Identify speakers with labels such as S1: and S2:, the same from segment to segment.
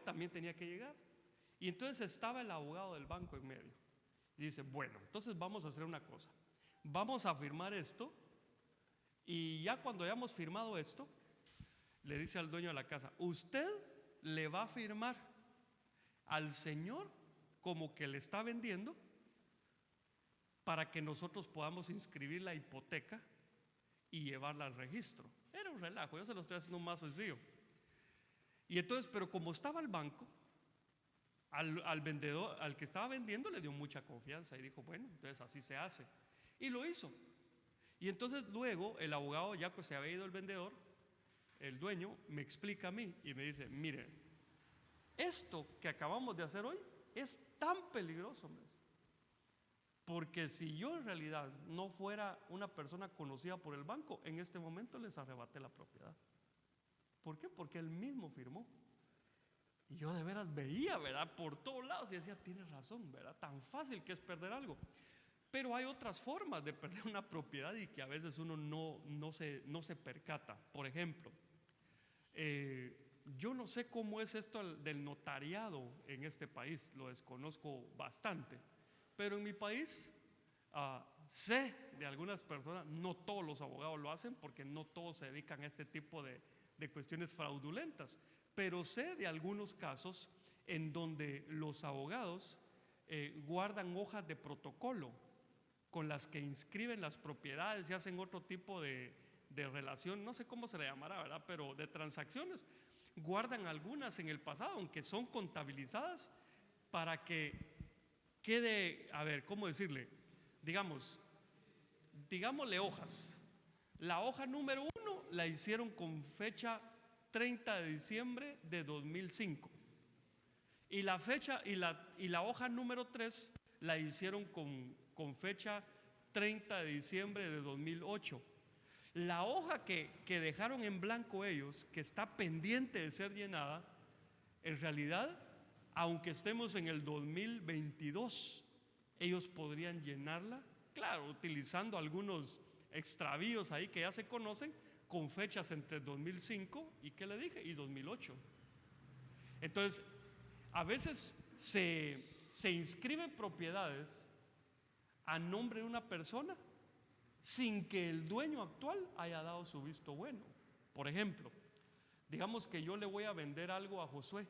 S1: también tenía que llegar. Y entonces estaba el abogado del banco en medio. Y dice, bueno, entonces vamos a hacer una cosa. Vamos a firmar esto. Y ya cuando hayamos firmado esto, le dice al dueño de la casa, usted le va a firmar al señor como que le está vendiendo, para que nosotros podamos inscribir la hipoteca y llevarla al registro. Era un relajo, yo se lo estoy haciendo más sencillo. Y entonces, pero como estaba el banco, al vendedor, al que estaba vendiendo, le dio mucha confianza y dijo, bueno, entonces así se hace. Y lo hizo. Y entonces luego el abogado, ya que se había ido el vendedor, el dueño me explica a mí y me dice, mire, esto que acabamos de hacer hoy es tan peligroso, porque si yo en realidad no fuera una persona conocida por el banco, en este momento les arrebaté la propiedad. ¿Por qué? Porque él mismo firmó. Y yo de veras veía, ¿verdad?, por todos lados y decía, tienes razón, ¿verdad? Tan fácil que es perder algo. Pero hay otras formas de perder una propiedad y que a veces uno no se percata. Por ejemplo, yo no sé cómo es esto del notariado en este país, lo desconozco bastante. Pero en mi país sé de algunas personas, no todos los abogados lo hacen porque no todos se dedican a este tipo de cuestiones fraudulentas, pero sé de algunos casos en donde los abogados guardan hojas de protocolo con las que inscriben las propiedades y hacen otro tipo de relación, no sé cómo se le llamará, ¿verdad?, pero de transacciones. Guardan algunas en el pasado, aunque son contabilizadas, para que quede, a ver, ¿cómo decirle? Digámosle hojas. La hoja número 1 la hicieron con fecha 30 de diciembre de 2005. Y la fecha y la hoja número 3 la hicieron con fecha 30 de diciembre de 2008. La hoja que dejaron en blanco ellos, que está pendiente de ser llenada, en realidad, aunque estemos en el 2022, ellos podrían llenarla, claro, utilizando algunos extravíos ahí que ya se conocen, con fechas entre 2005 y, ¿qué le dije?, y 2008. Entonces, a veces se inscriben propiedades a nombre de una persona sin que el dueño actual haya dado su visto bueno. Por ejemplo, digamos que yo le voy a vender algo a Josué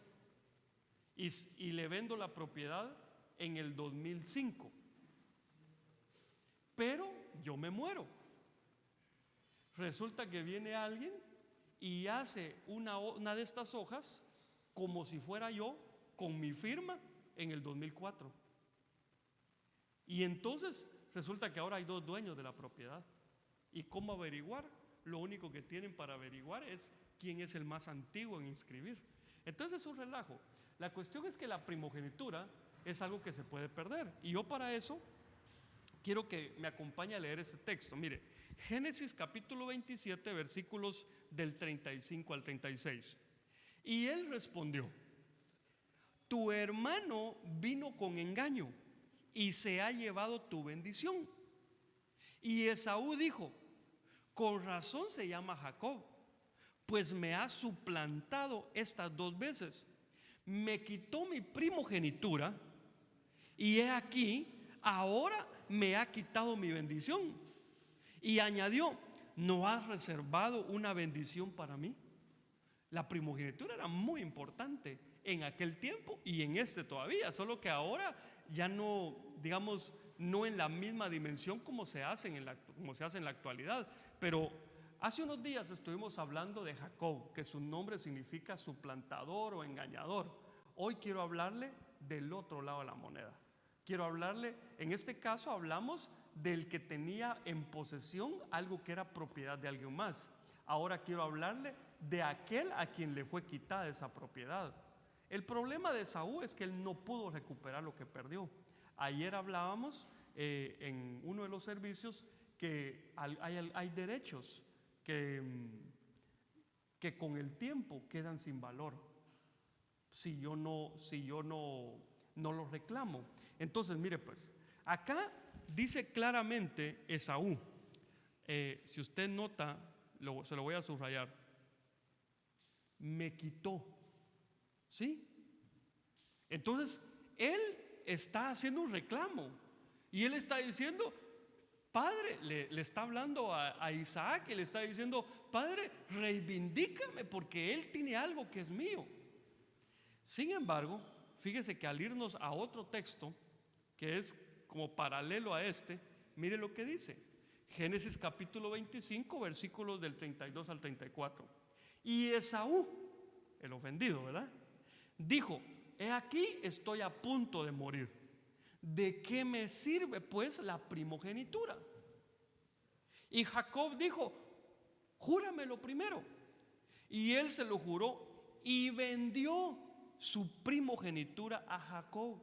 S1: y le vendo la propiedad en el 2005, pero yo me muero. Resulta que viene alguien y hace una de estas hojas como si fuera yo, con mi firma, en el 2004. Y entonces resulta que ahora hay dos dueños de la propiedad. ¿Y cómo averiguar? Lo único que tienen para averiguar es quién es el más antiguo en inscribir. Entonces es un relajo. La cuestión es que la primogenitura es algo que se puede perder. Y yo para eso quiero que me acompañe a leer ese texto. Mire, Génesis capítulo 27, versículos del 35 al 36. Y él respondió: tu hermano vino con engaño y se ha llevado tu bendición. Y Esaú dijo: con razón se llama Jacob, pues me ha suplantado estas 2 veces. Me quitó mi primogenitura y he aquí, ahora me ha quitado mi bendición. Y añadió: ¿no has reservado una bendición para mí? La primogenitura era muy importante en aquel tiempo y en este todavía, solo que ahora ya no, digamos, no en la misma dimensión como se hace en la actualidad. Pero hace unos días estuvimos hablando de Jacob, que su nombre significa suplantador o engañador. Hoy quiero hablarle del otro lado de la moneda. Quiero hablarle, en este caso hablamos del que tenía en posesión algo que era propiedad de alguien más. Ahora quiero hablarle de aquel a quien le fue quitada esa propiedad. El problema de Esaú es que él no pudo recuperar lo que perdió. Ayer hablábamos en uno de los servicios que hay derechos que con el tiempo quedan sin valor si yo no los reclamo. Entonces, mire pues, acá dice claramente Esaú, si usted nota, se lo voy a subrayar: me quitó, ¿sí? Entonces, él está haciendo un reclamo y él está diciendo, Padre, le está hablando a Isaac y le está diciendo, Padre, reivindícame porque él tiene algo que es mío. Sin embargo, fíjese que al irnos a otro texto que es como paralelo a este, mire lo que dice Génesis capítulo 25 versículos del 32 al 34. Y Esaú, el ofendido, ¿verdad?, dijo: he aquí estoy a punto de morir. ¿De qué me sirve pues la primogenitura? Y Jacob dijo: júramelo primero. Y él se lo juró y vendió su primogenitura a Jacob.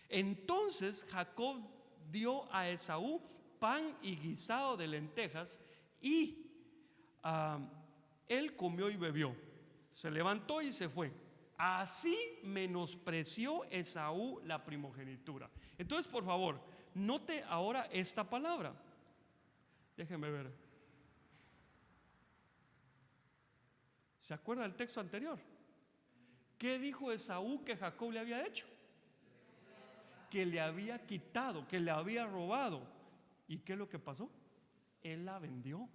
S1: Entonces Jacob dio a Esaú pan y guisado de lentejas y él comió y bebió. Se levantó y se fue. Así menospreció Esaú la primogenitura. Entonces, por favor, note ahora esta palabra. Déjeme ver. ¿Se acuerda del texto anterior? ¿Qué dijo Esaú que Jacob le había hecho? Que le había quitado, que le había robado. ¿Y qué es lo que pasó? Él la vendió.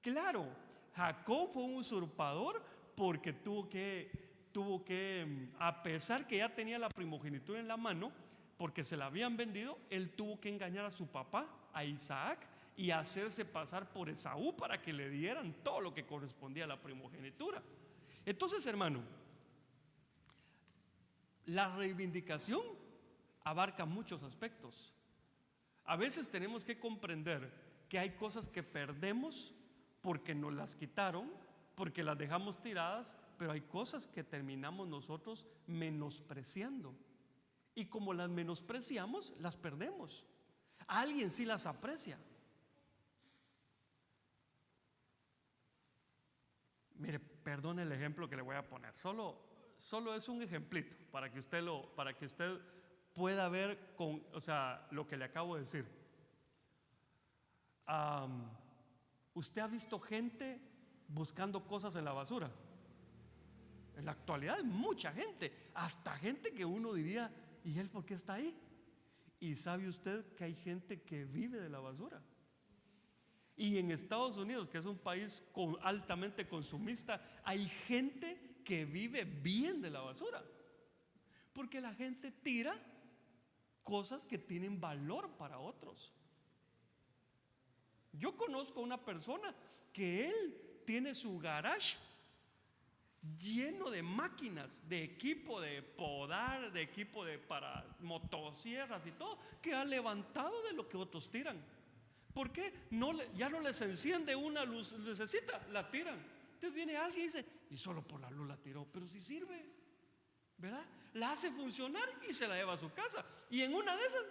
S1: Claro, Jacob fue un usurpador porque tuvo que, a pesar que ya tenía la primogenitura en la mano, porque se la habían vendido, él tuvo que engañar a su papá, a Isaac, y hacerse pasar por Esaú para que le dieran todo lo que correspondía a la primogenitura. Entonces, hermano, la reivindicación abarca muchos aspectos. A veces tenemos que comprender que hay cosas que perdemos porque nos las quitaron, porque las dejamos tiradas, pero hay cosas que terminamos nosotros menospreciando. Y como las menospreciamos, las perdemos. Alguien sí las aprecia. Mire, perdone el ejemplo que le voy a poner. Solo es un ejemplito para que usted pueda ver lo que le acabo de decir. ¿Usted ha visto gente buscando cosas en la basura? En la actualidad hay mucha gente, hasta gente que uno diría: ¿y él por qué está ahí? Y sabe usted que hay gente que vive de la basura. Y en Estados Unidos, que es un país altamente consumista, hay gente que vive bien de la basura, porque la gente tira cosas que tienen valor para otros. Yo conozco a una persona que él tiene su garage lleno de máquinas, de equipo de podar, de equipo para motosierras y todo, que ha levantado de lo que otros tiran. ¿Por qué? Ya no les enciende una lucecita, la tiran. Entonces viene alguien y dice: y solo por la luz la tiró, pero si sirve, ¿verdad? La hace funcionar y se la lleva a su casa. Y en una de esas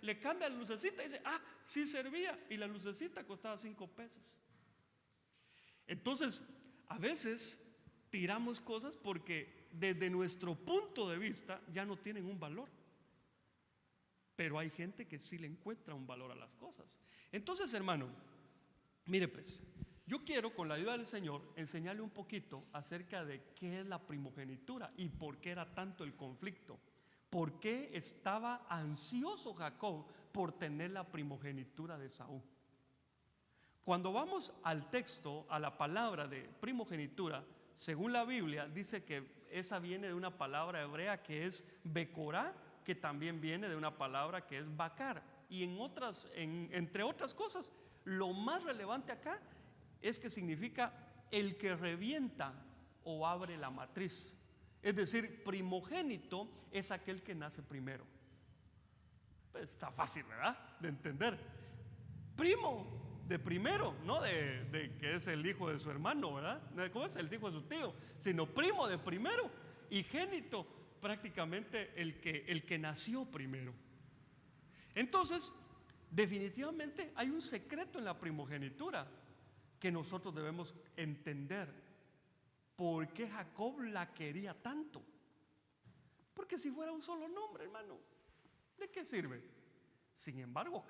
S1: le cambia la lucecita y dice: sí servía. Y la lucecita costaba 5 pesos. Entonces, a veces tiramos cosas porque desde nuestro punto de vista ya no tienen un valor. Pero hay gente que sí le encuentra un valor a las cosas. Entonces, hermano, mire pues, yo quiero, con la ayuda del Señor, enseñarle un poquito acerca de qué es la primogenitura y por qué era tanto el conflicto. ¿Por qué estaba ansioso Jacob por tener la primogenitura de Esaú? Cuando vamos al texto, a la palabra de primogenitura, según la Biblia, dice que esa viene de una palabra hebrea que es Becorá, que también viene de una palabra que es Bacar. Y entre otras cosas, lo más relevante acá es que significa el que revienta o abre la matriz. Es decir, primogénito es aquel que nace primero. Pues está fácil, ¿verdad?, de entender. Primo de primero, no de que es el hijo de su hermano, ¿verdad? ¿Cómo es el hijo de su tío? Sino primo de primero. Y génito, prácticamente el que nació primero. Entonces, definitivamente hay un secreto en la primogenitura que nosotros debemos entender. ¿Por qué Jacob la quería tanto? Porque si fuera un solo nombre, hermano, ¿de qué sirve? Sin embargo,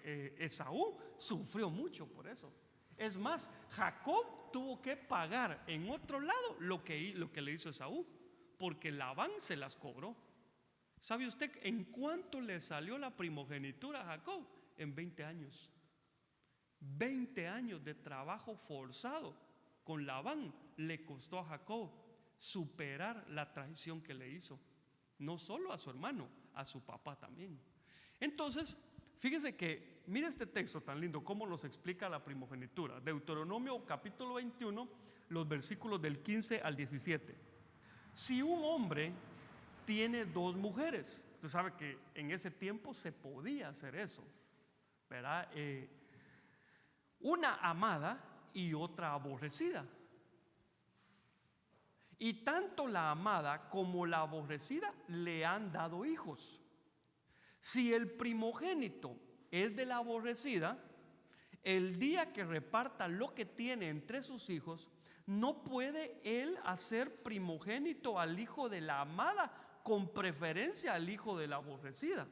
S1: Esaú sufrió mucho por eso. Es más, Jacob tuvo que pagar en otro lado lo que le hizo Esaú, porque Labán se las cobró. ¿Sabe usted en cuánto le salió la primogenitura a Jacob? En 20 años. 20 años de trabajo forzado con Labán le costó a Jacob superar la traición que le hizo, no solo a su hermano, a su papá también. Entonces, fíjese que, mire este texto tan lindo, cómo nos explica la primogenitura. Deuteronomio capítulo 21, los versículos del 15 al 17. Si un hombre tiene dos mujeres, usted sabe que en ese tiempo se podía hacer eso, ¿verdad? Una amada y otra aborrecida. Y tanto la amada como la aborrecida le han dado hijos. Si el primogénito es de la aborrecida, el día que reparta lo que tiene entre sus hijos, no puede él hacer primogénito al hijo de la amada con preferencia al hijo de la aborrecida,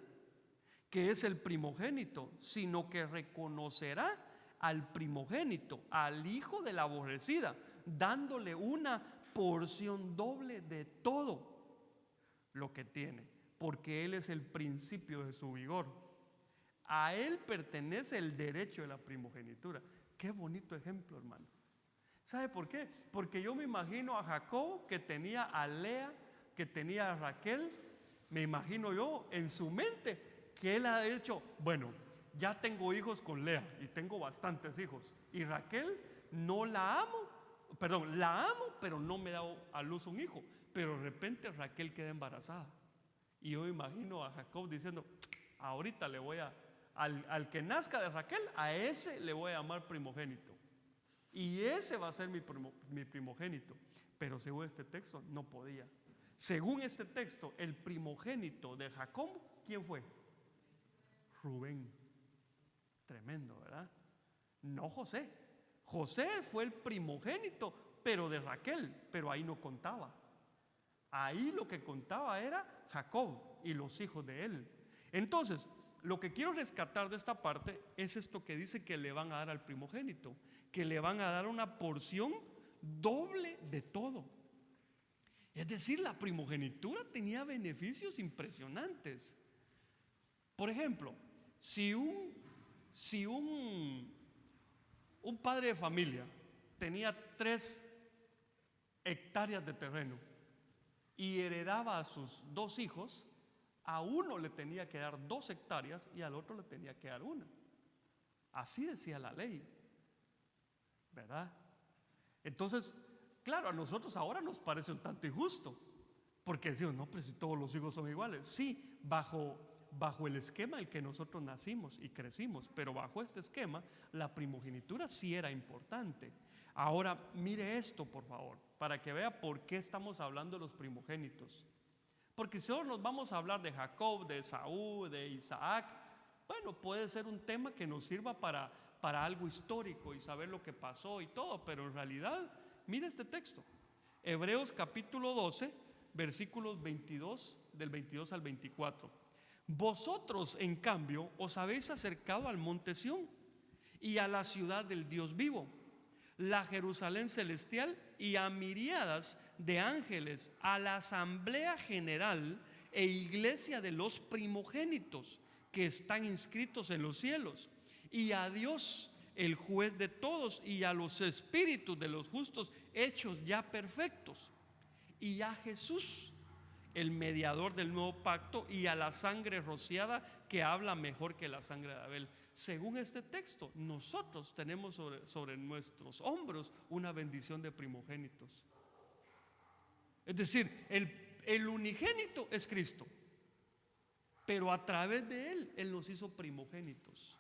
S1: que es el primogénito, sino que reconocerá al primogénito, al hijo de la aborrecida, dándole una porción doble de todo lo que tiene, porque él es el principio de su vigor. A él pertenece el derecho de la primogenitura. Qué bonito ejemplo, hermano. ¿Sabe por qué? Porque yo me imagino a Jacob, que tenía a Lea, que tenía a Raquel. Me imagino yo en su mente que él ha dicho: bueno, ya tengo hijos con Lea y tengo bastantes hijos, y Raquel no la amo, perdón, la amo, pero no me da a luz un hijo. Pero de repente Raquel queda embarazada, y yo me imagino a Jacob diciendo: ahorita le voy al que nazca de Raquel, a ese le voy a llamar primogénito, y ese va a ser mi primogénito. Pero según este texto no podía. Según este texto, el primogénito de Jacob, ¿quién fue? Rubén. Tremendo, ¿verdad? No José. José fue el primogénito, pero de Raquel, pero ahí no contaba. Ahí lo que contaba era Jacob y los hijos de él. Entonces, lo que quiero rescatar de esta parte es esto que dice que le van a dar al primogénito, que le van a dar una porción doble de todo. Es decir, la primogenitura tenía beneficios impresionantes. Por ejemplo, si un padre de familia tenía 3 hectáreas de terreno y heredaba a sus 2 hijos, a uno le tenía que dar 2 hectáreas y al otro le tenía que dar 1. Así decía la ley, ¿verdad? Entonces, claro, a nosotros ahora nos parece un tanto injusto, porque decimos: no, pero si todos los hijos son iguales. Sí, bajo el esquema en el que nosotros nacimos y crecimos, pero bajo este esquema la primogenitura sí era importante. Ahora mire esto, por favor, para que vea por qué estamos hablando de los primogénitos. Porque si solo nos vamos a hablar de Jacob, de Esaú, de Isaac, bueno, puede ser un tema que nos sirva para algo histórico y saber lo que pasó y todo, pero en realidad, mire este texto, Hebreos capítulo 12, versículos 22, del 22 al 24. Vosotros, en cambio, os habéis acercado al monte Sión y a la ciudad del Dios vivo, la Jerusalén celestial, y a miríadas de ángeles, a la asamblea general e iglesia de los primogénitos que están inscritos en los cielos, y a Dios, el juez de todos, y a los espíritus de los justos hechos ya perfectos, y a Jesús, el mediador del nuevo pacto, y a la sangre rociada, que habla mejor que la sangre de Abel. Según este texto, nosotros tenemos sobre nuestros hombros una bendición de primogénitos. Es decir, el unigénito es Cristo, pero a través de Él nos hizo primogénitos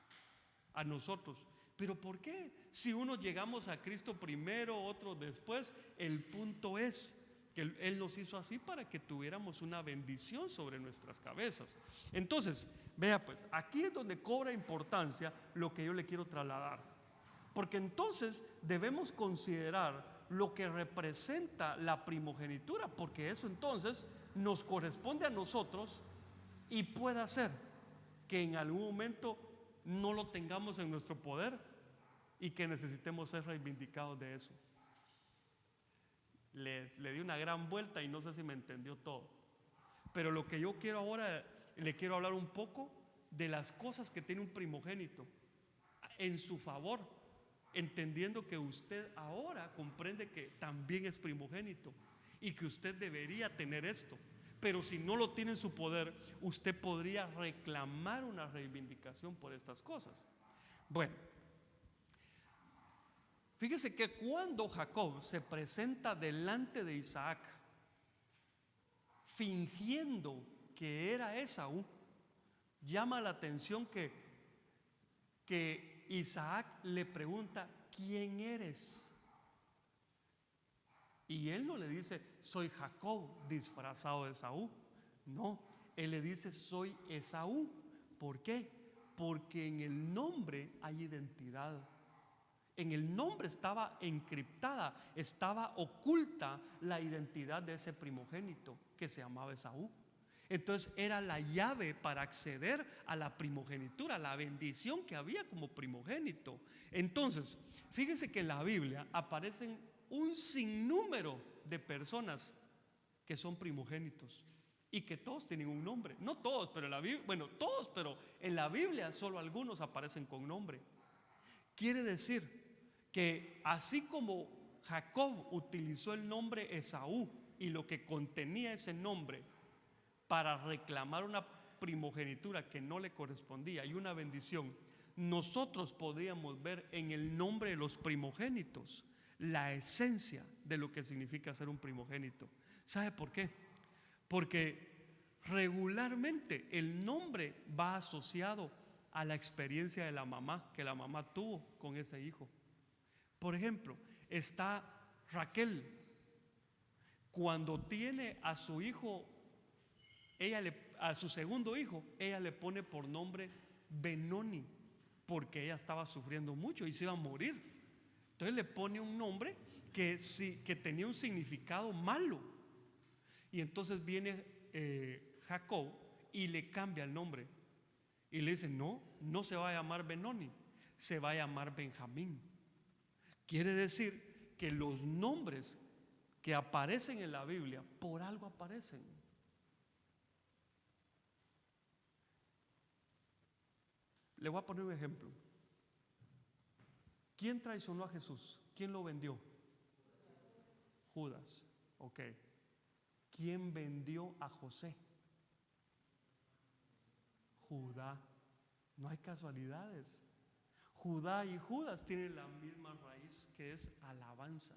S1: a nosotros. ¿Pero por qué? Si unos llegamos a Cristo primero, otros después, el punto es que Él nos hizo así para que tuviéramos una bendición sobre nuestras cabezas. Entonces, vea pues, aquí es donde cobra importancia lo que yo le quiero trasladar, porque entonces debemos considerar lo que representa la primogenitura, porque eso entonces nos corresponde a nosotros, y puede ser que en algún momento no lo tengamos en nuestro poder y que necesitemos ser reivindicados de eso. le di una gran vuelta y no sé si me entendió todo. Pero lo que yo quiero ahora, le quiero hablar un poco de las cosas que tiene un primogénito en su favor, entendiendo que usted ahora comprende que también es primogénito y que usted debería tener esto. Pero si no lo tiene en su poder, usted podría reclamar una reivindicación por estas cosas. Bueno, fíjese que cuando Jacob se presenta delante de Isaac, fingiendo que era Esaú, llama la atención que Isaac le pregunta: ¿quién eres? Y él no le dice: soy Jacob disfrazado de Esaú. No, él le dice: soy Esaú. ¿Por qué? Porque en el nombre hay identidad. En el nombre estaba encriptada, estaba oculta la identidad de ese primogénito que se llamaba Esaú. Entonces era la llave para acceder a la primogenitura, la bendición que había como primogénito. Entonces, fíjense que en la Biblia aparecen un sinnúmero de personas que son primogénitos y que todos tienen un nombre. No todos, pero en la Biblia, bueno, todos, pero en la Biblia solo algunos aparecen con nombre. Quiere decir que así como Jacob utilizó el nombre Esaú y lo que contenía ese nombre para reclamar una primogenitura que no le correspondía y una bendición, nosotros podríamos ver en el nombre de los primogénitos la esencia de lo que significa ser un primogénito. ¿Sabe por qué? Porque regularmente el nombre va asociado a la experiencia de la mamá, que la mamá tuvo con ese hijo. Por ejemplo, está Raquel. Cuando tiene a su hijo, a su segundo hijo, ella le pone por nombre Benoni, porque ella estaba sufriendo mucho y se iba a morir. Entonces le pone un nombre que tenía un significado malo. Y entonces viene Jacob y le cambia el nombre y le dice: no, no se va a llamar Benoni, se va a llamar Benjamín. Quiere decir que los nombres que aparecen en la Biblia por algo aparecen. Le voy a poner un ejemplo. ¿Quién traicionó a Jesús? ¿Quién lo vendió? Judas. Ok. ¿Quién vendió a José? Judá. No hay casualidades. Judá y Judas tienen la misma raíz, que es alabanza.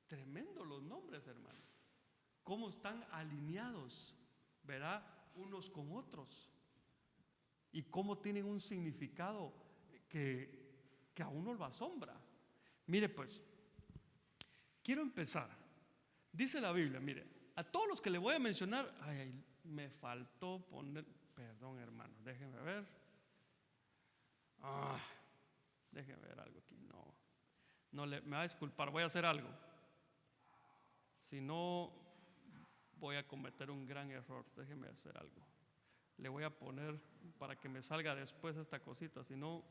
S1: Tremendo los nombres, hermano. Cómo están alineados, ¿verdad? Unos con otros. Y cómo tienen un significado que a uno lo asombra. Mire pues, quiero empezar. Dice la Biblia, mire, a todos los que le voy a mencionar, ay, me faltó poner, perdón hermano, déjenme ver. Déjenme ver algo aquí. Me va a disculpar, voy a hacer algo. Si no, voy a cometer un gran error. Déjenme hacer algo. Le voy a poner para que me salga después esta cosita, si no.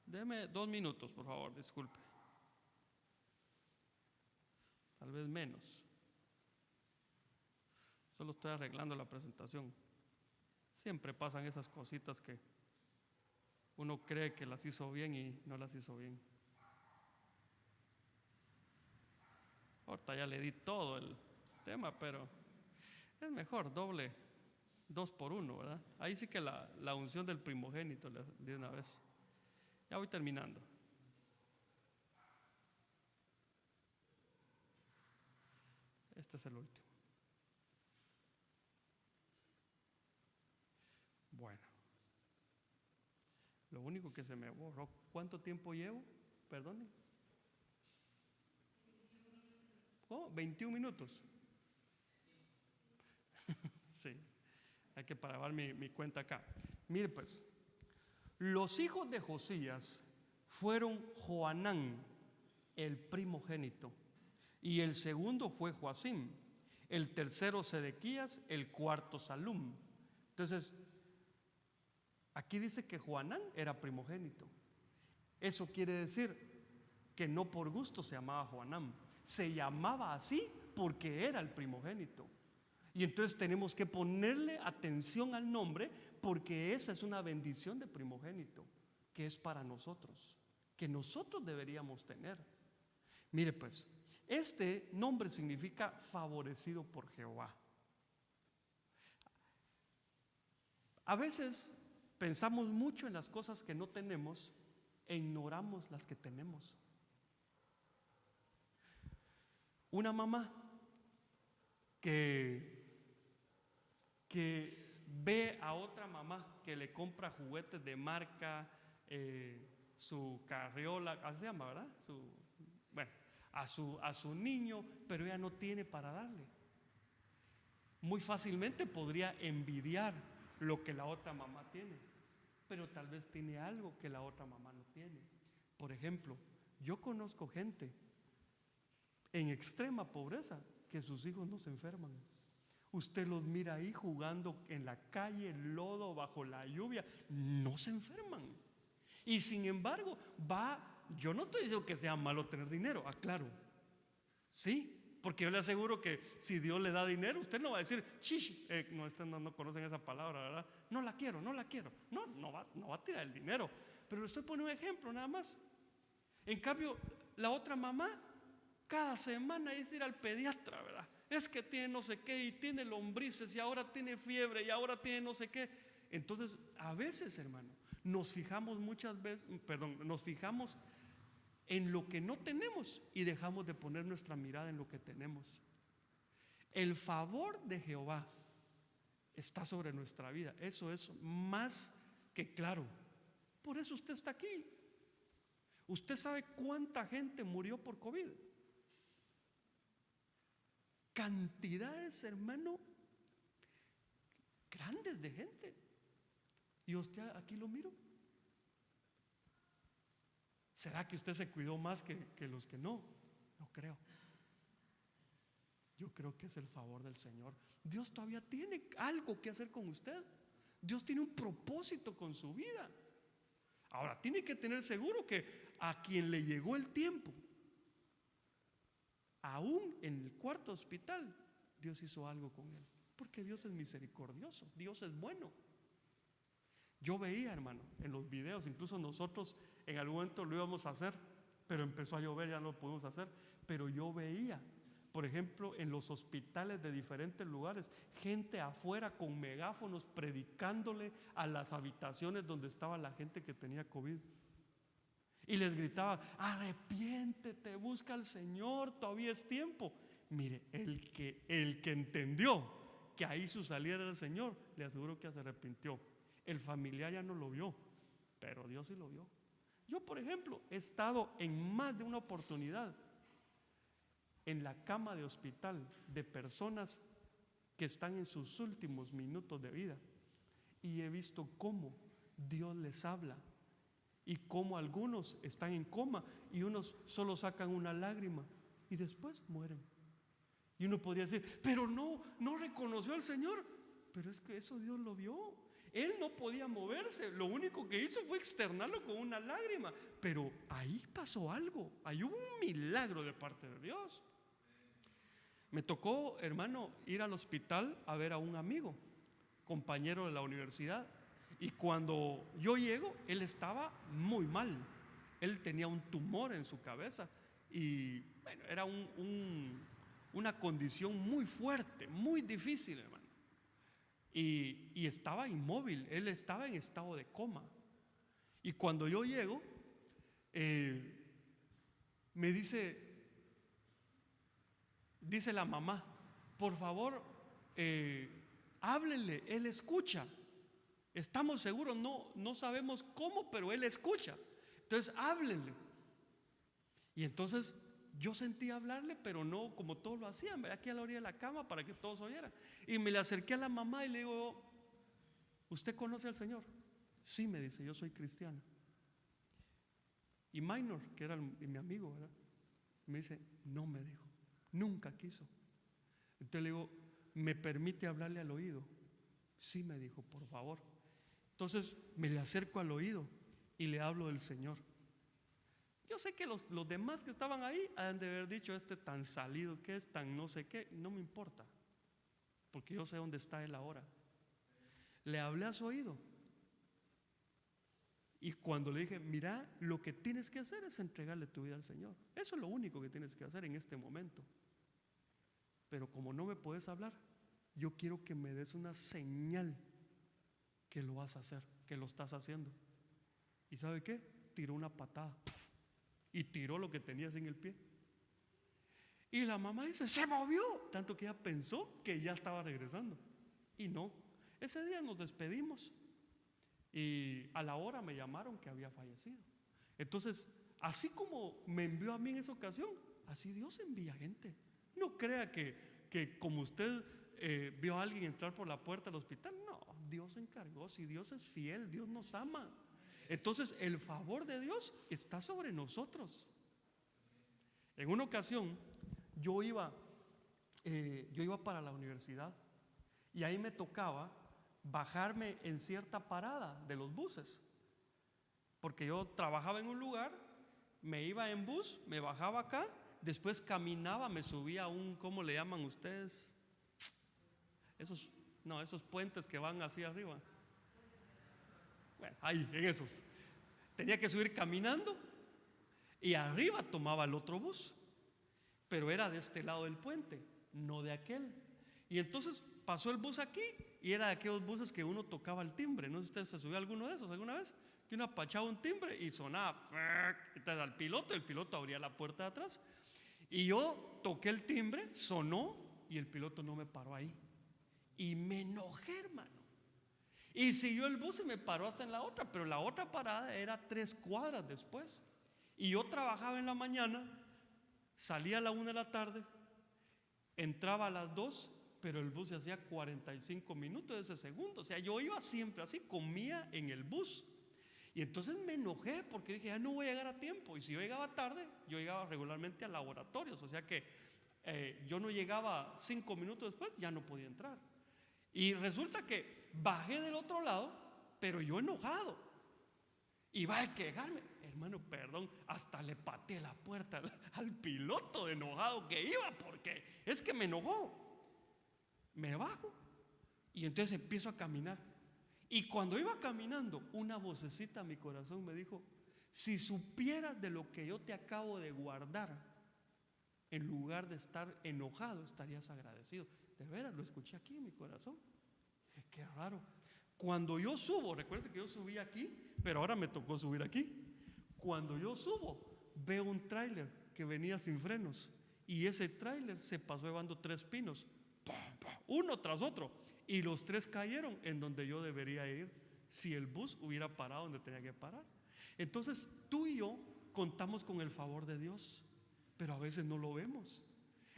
S1: Déjeme 2 minutos, por favor, disculpe. Tal vez menos. Solo estoy arreglando la presentación. Siempre pasan esas cositas que uno cree que las hizo bien y no las hizo bien. Ahorita ya le di todo el tema, pero es mejor doble, 2 por 1, ¿verdad? Ahí sí que la unción del primogénito de una vez. Ya voy terminando. Este es el último. Bueno, lo único que se me borró. ¿Cuánto tiempo llevo? Perdone. 21 minutos. Sí, hay que parabar mi cuenta acá. Mire pues, los hijos de Josías fueron Joanán, el primogénito, y el segundo fue Joacim, el tercero Sedequías, el cuarto Salum. Entonces, Aquí dice que Joanán era primogénito. Eso quiere decir que no por gusto se llamaba Joanán, se llamaba así porque era el primogénito. Y entonces tenemos que ponerle atención al nombre, porque esa es una bendición de primogénito que es para nosotros, que nosotros deberíamos tener. Mire pues, este nombre significa favorecido por Jehová. A veces pensamos mucho en las cosas que no tenemos e ignoramos las que tenemos. Una mamá que ve a otra mamá que le compra juguetes de marca, su carriola, así se llama, ¿verdad? Bueno, a su niño, pero ella no tiene para darle. Muy fácilmente podría envidiar lo que la otra mamá tiene, pero tal vez tiene algo que la otra mamá no tiene. Por ejemplo, yo conozco gente en extrema pobreza que sus hijos no se enferman. Usted los mira ahí jugando en la calle, el lodo, bajo la lluvia, no se enferman. Y sin embargo, yo no estoy diciendo que sea malo tener dinero, aclaro. Sí, porque yo le aseguro que si Dios le da dinero, usted no va a decir, chish, no, ustedes no conocen esa palabra, ¿verdad? No la quiero. No va a tirar el dinero. Pero le estoy poniendo un ejemplo nada más. En cambio, la otra mamá, cada semana es ir al pediatra, ¿verdad? Es que tiene no sé qué y tiene lombrices y ahora tiene fiebre y ahora tiene no sé qué. Entonces, a veces, hermano, nos fijamos en lo que no tenemos y dejamos de poner nuestra mirada en lo que tenemos. El favor de Jehová está sobre nuestra vida. Eso es más que claro. Por eso usted está aquí. Usted sabe cuánta gente murió por COVID. Cantidades, hermano, grandes de gente. Y usted aquí lo miro. ¿Será que usted se cuidó más que los que no? No creo. Yo creo que es el favor del Señor. Dios todavía tiene algo que hacer con usted. Dios tiene un propósito con su vida. Ahora, tiene que tener seguro que a quien le llegó el tiempo, aún en el cuarto hospital, Dios hizo algo con él. Porque Dios es misericordioso, Dios es bueno. Yo veía, hermano, en los videos, incluso nosotros en algún momento lo íbamos a hacer, pero empezó a llover, ya no lo pudimos hacer. Pero yo veía, por ejemplo, en los hospitales de diferentes lugares, gente afuera con megáfonos predicándole a las habitaciones donde estaba la gente que tenía COVID. Y les gritaba, arrepiéntete, busca al Señor, todavía es tiempo. Mire, el que entendió que ahí su salida era el Señor, le aseguro que se arrepintió. El familiar ya no lo vio, pero Dios sí lo vio. Yo, por ejemplo, he estado en más de una oportunidad en la cama de hospital de personas que están en sus últimos minutos de vida, y he visto cómo Dios les habla y cómo algunos están en coma y unos solo sacan una lágrima y después mueren. Y uno podría decir, pero no reconoció al Señor. Pero es que eso Dios lo vio. Él no podía moverse, lo único que hizo fue externarlo con una lágrima. Pero ahí pasó algo, ahí hubo un milagro de parte de Dios. Me tocó, hermano, ir al hospital a ver a un amigo, compañero de la universidad. Y cuando yo llego, él estaba muy mal. Él tenía un tumor en su cabeza. Y bueno, era una condición muy fuerte, muy difícil, hermano. Y estaba inmóvil, él estaba en estado de coma. Y cuando yo llego, me dice la mamá, por favor, háblenle, él escucha. Estamos seguros, no sabemos cómo, pero él escucha. Entonces háblenle. Y entonces yo sentí hablarle, pero no como todos lo hacían, aquí a la orilla de la cama para que todos oyeran. Y me le acerqué a la mamá y le digo, ¿usted conoce al Señor? Sí, me dice, yo soy cristiano. Y Minor, que era mi amigo, ¿verdad? Me dice, no, me dijo, nunca quiso. Entonces le digo, ¿me permite hablarle al oído? Sí, me dijo, por favor. Entonces me le acerco al oído y le hablo del Señor. Yo sé que los demás que estaban ahí han de haber dicho: este tan salido que es, tan no sé qué. No me importa, porque yo sé dónde está Él ahora. Le hablé a su oído. Y cuando le dije: mira, lo que tienes que hacer es entregarle tu vida al Señor. Eso es lo único que tienes que hacer en este momento. Pero como no me puedes hablar, yo quiero que me des una señal que lo vas a hacer, que lo estás haciendo. ¿Y sabe qué? Tiró una patada y tiró lo que tenías en el pie. Y la mamá dice: se movió. Tanto que ella pensó que ya estaba regresando. Y no. Ese día nos despedimos y a la hora me llamaron que había fallecido. Entonces, así como me envió a mí en esa ocasión, así Dios envía gente. No crea que como usted vio a alguien entrar por la puerta del hospital. No, Dios se encargó. Si Dios es fiel, Dios nos ama. Entonces el favor de Dios está sobre nosotros. En una ocasión yo iba para la universidad y ahí me tocaba bajarme en cierta parada de los buses, porque yo trabajaba en un lugar, me iba en bus, me bajaba acá, después caminaba, me subía a un, ¿cómo le llaman ustedes? Esos puentes que van así arriba. Bueno, ahí, en esos. Tenía que subir caminando y arriba tomaba el otro bus, pero era de este lado del puente, no de aquel. Y entonces pasó el bus aquí y era de aquellos buses que uno tocaba el timbre. No sé si usted se subió a alguno de esos alguna vez, que uno apachaba un timbre y sonaba. Entonces al piloto, el piloto abría la puerta de atrás y yo toqué el timbre, sonó y el piloto no me paró ahí. Y me enojé, hermano. Y siguió el bus y me paró hasta en la otra, pero la otra parada era 3 cuadras después. Y yo trabajaba en la mañana, salía a la 1 de la tarde, entraba a las 2, pero el bus se hacía 45 minutos de ese segundo. O sea, yo iba siempre así, comía en el bus. Y entonces me enojé porque dije: ya no voy a llegar a tiempo. Y si yo llegaba tarde, yo llegaba regularmente a laboratorios. O sea que yo no llegaba 5 minutos después, ya no podía entrar. Y resulta que bajé del otro lado, pero yo enojado. Y va a quejarme, hermano, perdón, hasta le pateé la puerta al piloto de enojado que iba, porque es que me enojó. Me bajo y entonces empiezo a caminar. Y cuando iba caminando, una vocecita a mi corazón me dijo: si supieras de lo que yo te acabo de guardar, en lugar de estar enojado, estarías agradecido. De veras, lo escuché aquí en mi corazón. Qué raro. Cuando yo subo, recuerden que yo subí aquí, pero ahora me tocó subir aquí. Cuando yo subo, veo un tráiler que venía sin frenos y ese tráiler se pasó llevando 3 pinos, uno tras otro, y los 3 cayeron en donde yo debería ir si el bus hubiera parado donde tenía que parar. Entonces tú y yo contamos con el favor de Dios, pero a veces no lo vemos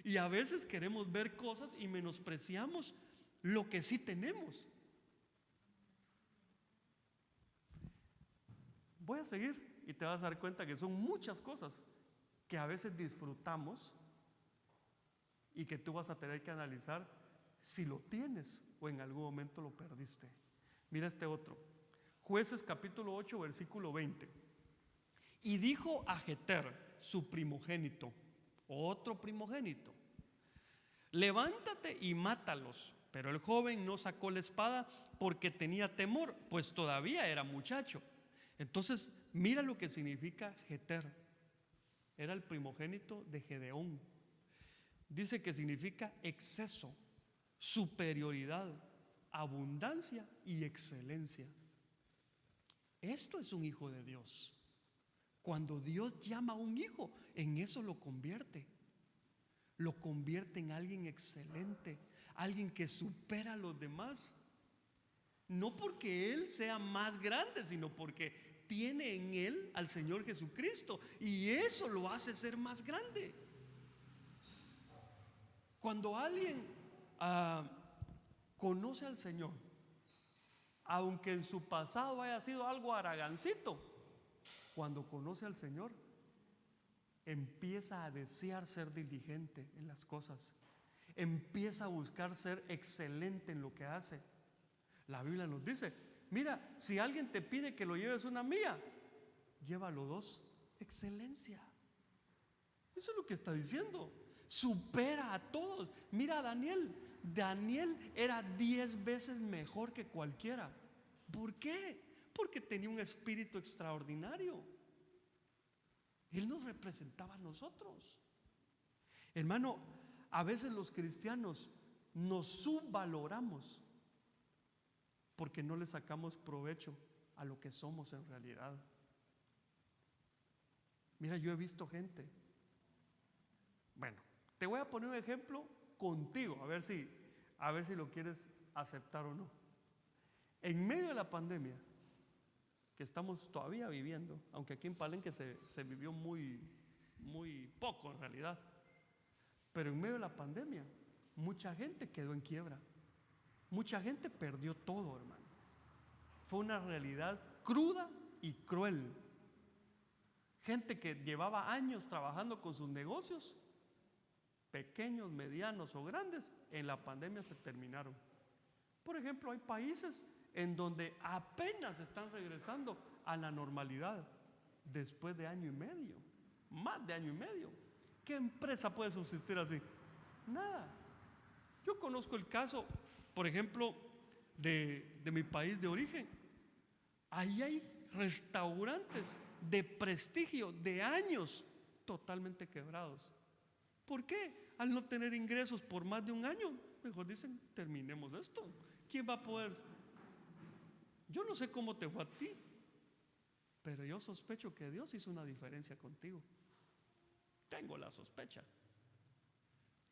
S1: y a veces queremos ver cosas y menospreciamos lo que sí tenemos. Voy a seguir y te vas a dar cuenta que son muchas cosas que a veces disfrutamos y que tú vas a tener que analizar si lo tienes o en algún momento lo perdiste. Mira este otro, Jueces capítulo 8 versículo 20. Y dijo a Jeter, su primogénito, otro primogénito: levántate y mátalos. Pero el joven no sacó la espada porque tenía temor, pues todavía era muchacho. Entonces mira lo que significa Jeter. Era el primogénito de Gedeón. Dice que significa exceso, superioridad, abundancia y excelencia. Esto es un hijo de Dios. Cuando Dios llama a un hijo, en eso lo convierte. Lo convierte en alguien excelente, alguien que supera a los demás. No porque él sea más grande, sino porque tiene en él al Señor Jesucristo y eso lo hace ser más grande. Cuando alguien conoce al Señor, aunque en su pasado haya sido algo haragancito, cuando conoce al Señor empieza a desear ser diligente en las cosas, empieza a buscar ser excelente en lo que hace. La Biblia nos dice: Mira, si alguien te pide que lo lleves una milla, llévalo 2. Excelencia. Eso es lo que está diciendo. Supera a todos. Mira a Daniel. Daniel era 10 veces mejor que cualquiera. ¿Por qué? Porque tenía un espíritu extraordinario. Él nos representaba a nosotros. Hermano, a veces los cristianos nos subvaloramos porque no le sacamos provecho a lo que somos en realidad. Mira, yo he visto gente. Bueno, te voy a poner un ejemplo contigo, a ver si lo quieres aceptar o no. En medio de la pandemia que estamos todavía viviendo, aunque aquí en Palenque se vivió muy poco en realidad, pero en medio de la pandemia mucha gente quedó en quiebra, mucha gente perdió todo, hermano. Fue una realidad cruda y cruel. Gente que llevaba años trabajando con sus negocios, pequeños, medianos o grandes, en la pandemia se terminaron. Por ejemplo, hay países en donde apenas están regresando a la normalidad después de año y medio, más de año y medio. ¿Qué empresa puede subsistir así? Nada. Yo conozco el caso, por ejemplo, de mi país de origen. Ahí hay restaurantes de prestigio de años totalmente quebrados. ¿Por qué? Al no tener ingresos por más de un año, mejor dicen, terminemos esto. ¿Quién va a poder? Yo no sé cómo te fue a ti, pero yo sospecho que Dios hizo una diferencia contigo. Tengo la sospecha.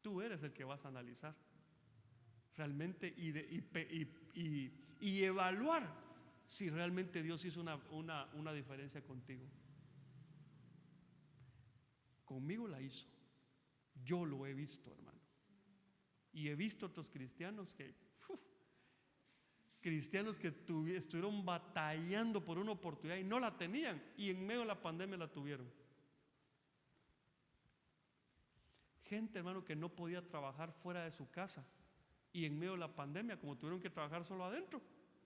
S1: Tú eres el que vas a analizar realmente y evaluar si realmente Dios hizo una diferencia contigo. Conmigo la hizo. Yo lo he visto, hermano. Y he visto otros cristianos que estuvieron batallando por una oportunidad y no la tenían, y en medio de la pandemia la tuvieron. Gente, hermano, que no podía trabajar fuera de su casa, y en medio de la pandemia, como tuvieron que trabajar solo adentro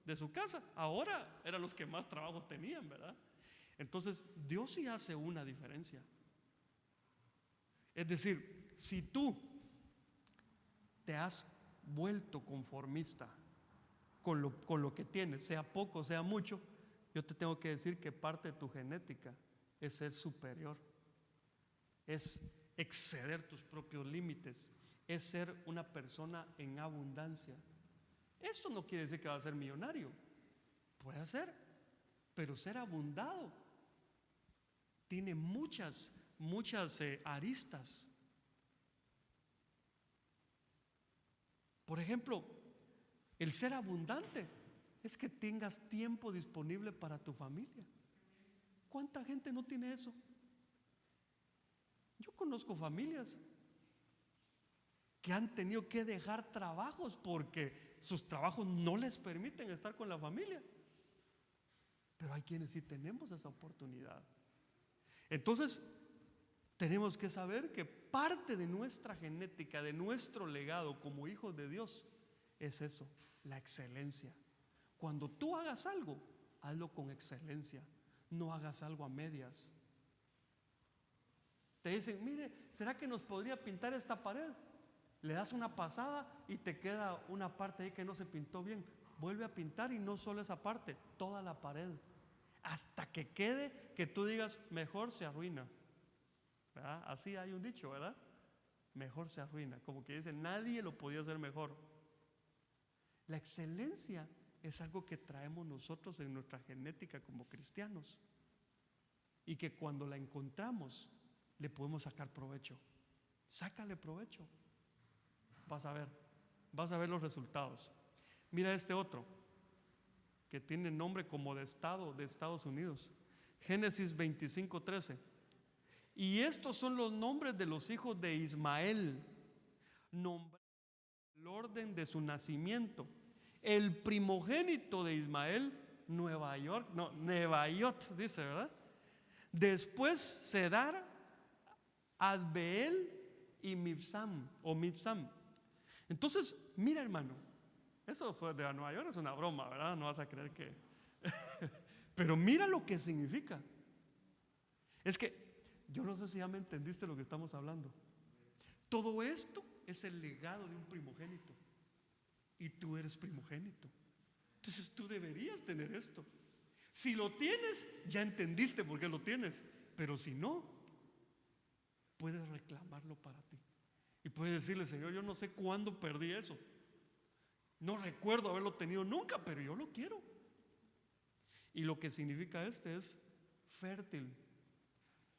S1: de su casa, ahora eran los que más trabajo tenían, ¿verdad? Entonces, Dios sí hace una diferencia. Es decir, si tú te has vuelto conformista con lo que tienes, sea poco, sea mucho, yo te tengo que decir que parte de tu genética es ser superior, es exceder tus propios límites, es ser una persona en abundancia. Eso no quiere decir que vas a ser millonario, puede ser, pero ser abundado tiene muchas aristas. Por ejemplo, el ser abundante es que tengas tiempo disponible para tu familia. ¿Cuánta gente no tiene eso? Yo conozco familias que han tenido que dejar trabajos porque sus trabajos no les permiten estar con la familia. Pero hay quienes sí tenemos esa oportunidad. Entonces, tenemos que saber que parte de nuestra genética, de nuestro legado como hijos de Dios, es eso, la excelencia. Cuando tú hagas algo, hazlo con excelencia, no hagas algo a medias. Te dicen, mire, ¿será que nos podría pintar esta pared? Le das una pasada y te queda una parte ahí que no se pintó bien. Vuelve a pintar, y no solo esa parte, toda la pared, hasta que quede que tú digas, mejor se arruina, ¿verdad? Así hay un dicho, ¿verdad? Mejor se arruina, como que dicen, nadie lo podía hacer mejor. La excelencia es algo que traemos nosotros en nuestra genética como cristianos, y que cuando la encontramos le podemos sacar provecho. Sácale provecho. Vas a ver los resultados. Mira este otro que tiene nombre como de estado de Estados Unidos. Génesis 25:13. Y estos son los nombres de los hijos de Ismael, nombrados en el orden de su nacimiento. El primogénito de Ismael, Nebaiot, dice, ¿verdad? Después Cedar, Adbeel y Mibsam. Entonces, mira, hermano, Eso fue de Nueva York, es una broma, ¿verdad? No vas a creer que... Pero mira lo que significa. Es que yo no sé si ya me entendiste lo que estamos hablando. Todo esto es el legado de un primogénito. Y tú eres primogénito. Entonces tú deberías tener esto. Si lo tienes, ya entendiste por qué lo tienes. Pero si no, puedes reclamarlo para ti. Y puedes decirle: Señor, yo no sé cuándo perdí eso. No recuerdo haberlo tenido nunca, pero yo lo quiero. Y lo que significa es fértil,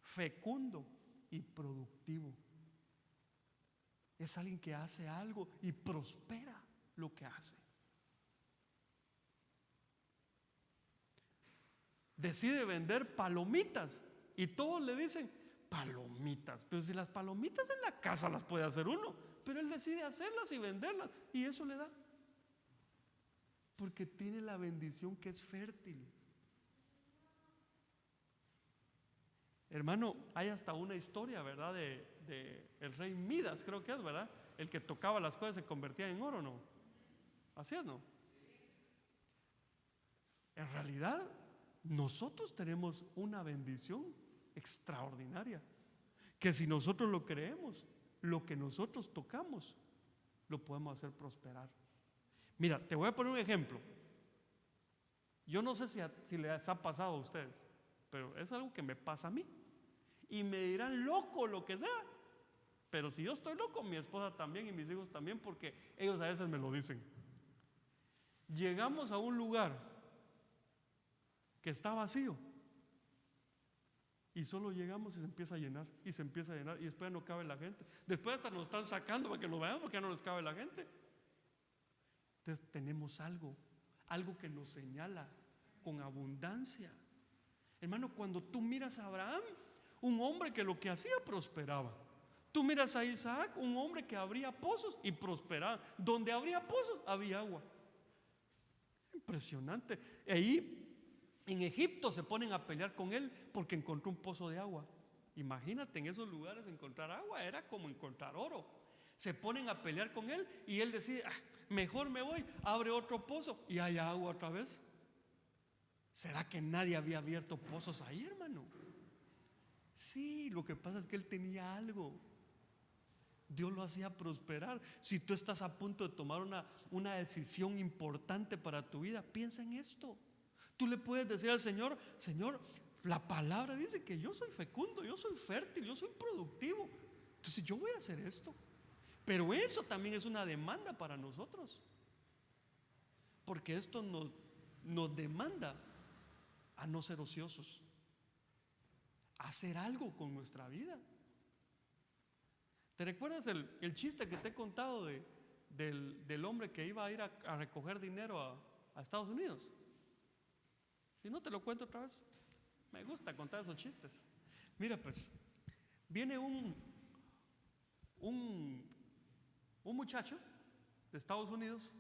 S1: fecundo y productivo. Es alguien que hace algo y prospera lo que hace. Decide vender palomitas y todos le dicen: palomitas, pero si las palomitas en la casa las puede hacer uno, pero él decide hacerlas y venderlas, y eso le da, porque tiene la bendición que es fértil. Hermano, hay hasta una historia, ¿verdad? De el rey Midas, creo que es, ¿verdad? El que tocaba las cosas se convertía en oro, ¿no? Así es, ¿no? En realidad, nosotros tenemos una bendición extraordinaria, que si nosotros lo creemos, lo que nosotros tocamos, lo podemos hacer prosperar. Mira, te voy a poner un ejemplo. Yo no sé si les ha pasado a ustedes, pero es algo que me pasa a mí. Y me dirán loco, lo que sea. Pero si yo estoy loco, mi esposa también y mis hijos también, porque ellos a veces me lo dicen. Llegamos a un lugar que está vacío y solo llegamos y se empieza a llenar, y se empieza a llenar, y después no cabe la gente. Después hasta nos están sacando para que lo veamos, porque ya no les cabe la gente. Entonces tenemos algo que nos señala con abundancia. Hermano, cuando tú miras a Abraham, un hombre que lo que hacía prosperaba. Tú miras a Isaac, un hombre que abría pozos y prosperaba. Donde abría pozos había agua. Impresionante. Ahí en Egipto se ponen a pelear con él porque encontró un pozo de agua. Imagínate, en esos lugares encontrar agua era como encontrar oro. Se ponen a pelear con él y él decide: mejor me voy, abre otro pozo y hay agua otra vez. ¿Será que nadie había abierto pozos ahí, hermano? Sí, lo que pasa es que él tenía algo. Dios lo hacía prosperar. Si tú estás a punto de tomar una decisión importante para tu vida, piensa en esto. Tú le puedes decir al Señor: Señor, la palabra dice que yo soy fecundo, yo soy fértil, yo soy productivo. Entonces yo voy a hacer esto. Pero eso también es una demanda para nosotros, porque esto nos demanda a no ser ociosos, a hacer algo con nuestra vida. ¿Te recuerdas el chiste que te he contado del hombre que iba a ir a recoger dinero a Estados Unidos? Si no, te lo cuento otra vez. Me gusta contar esos chistes. Mira, pues, viene un muchacho de Estados Unidos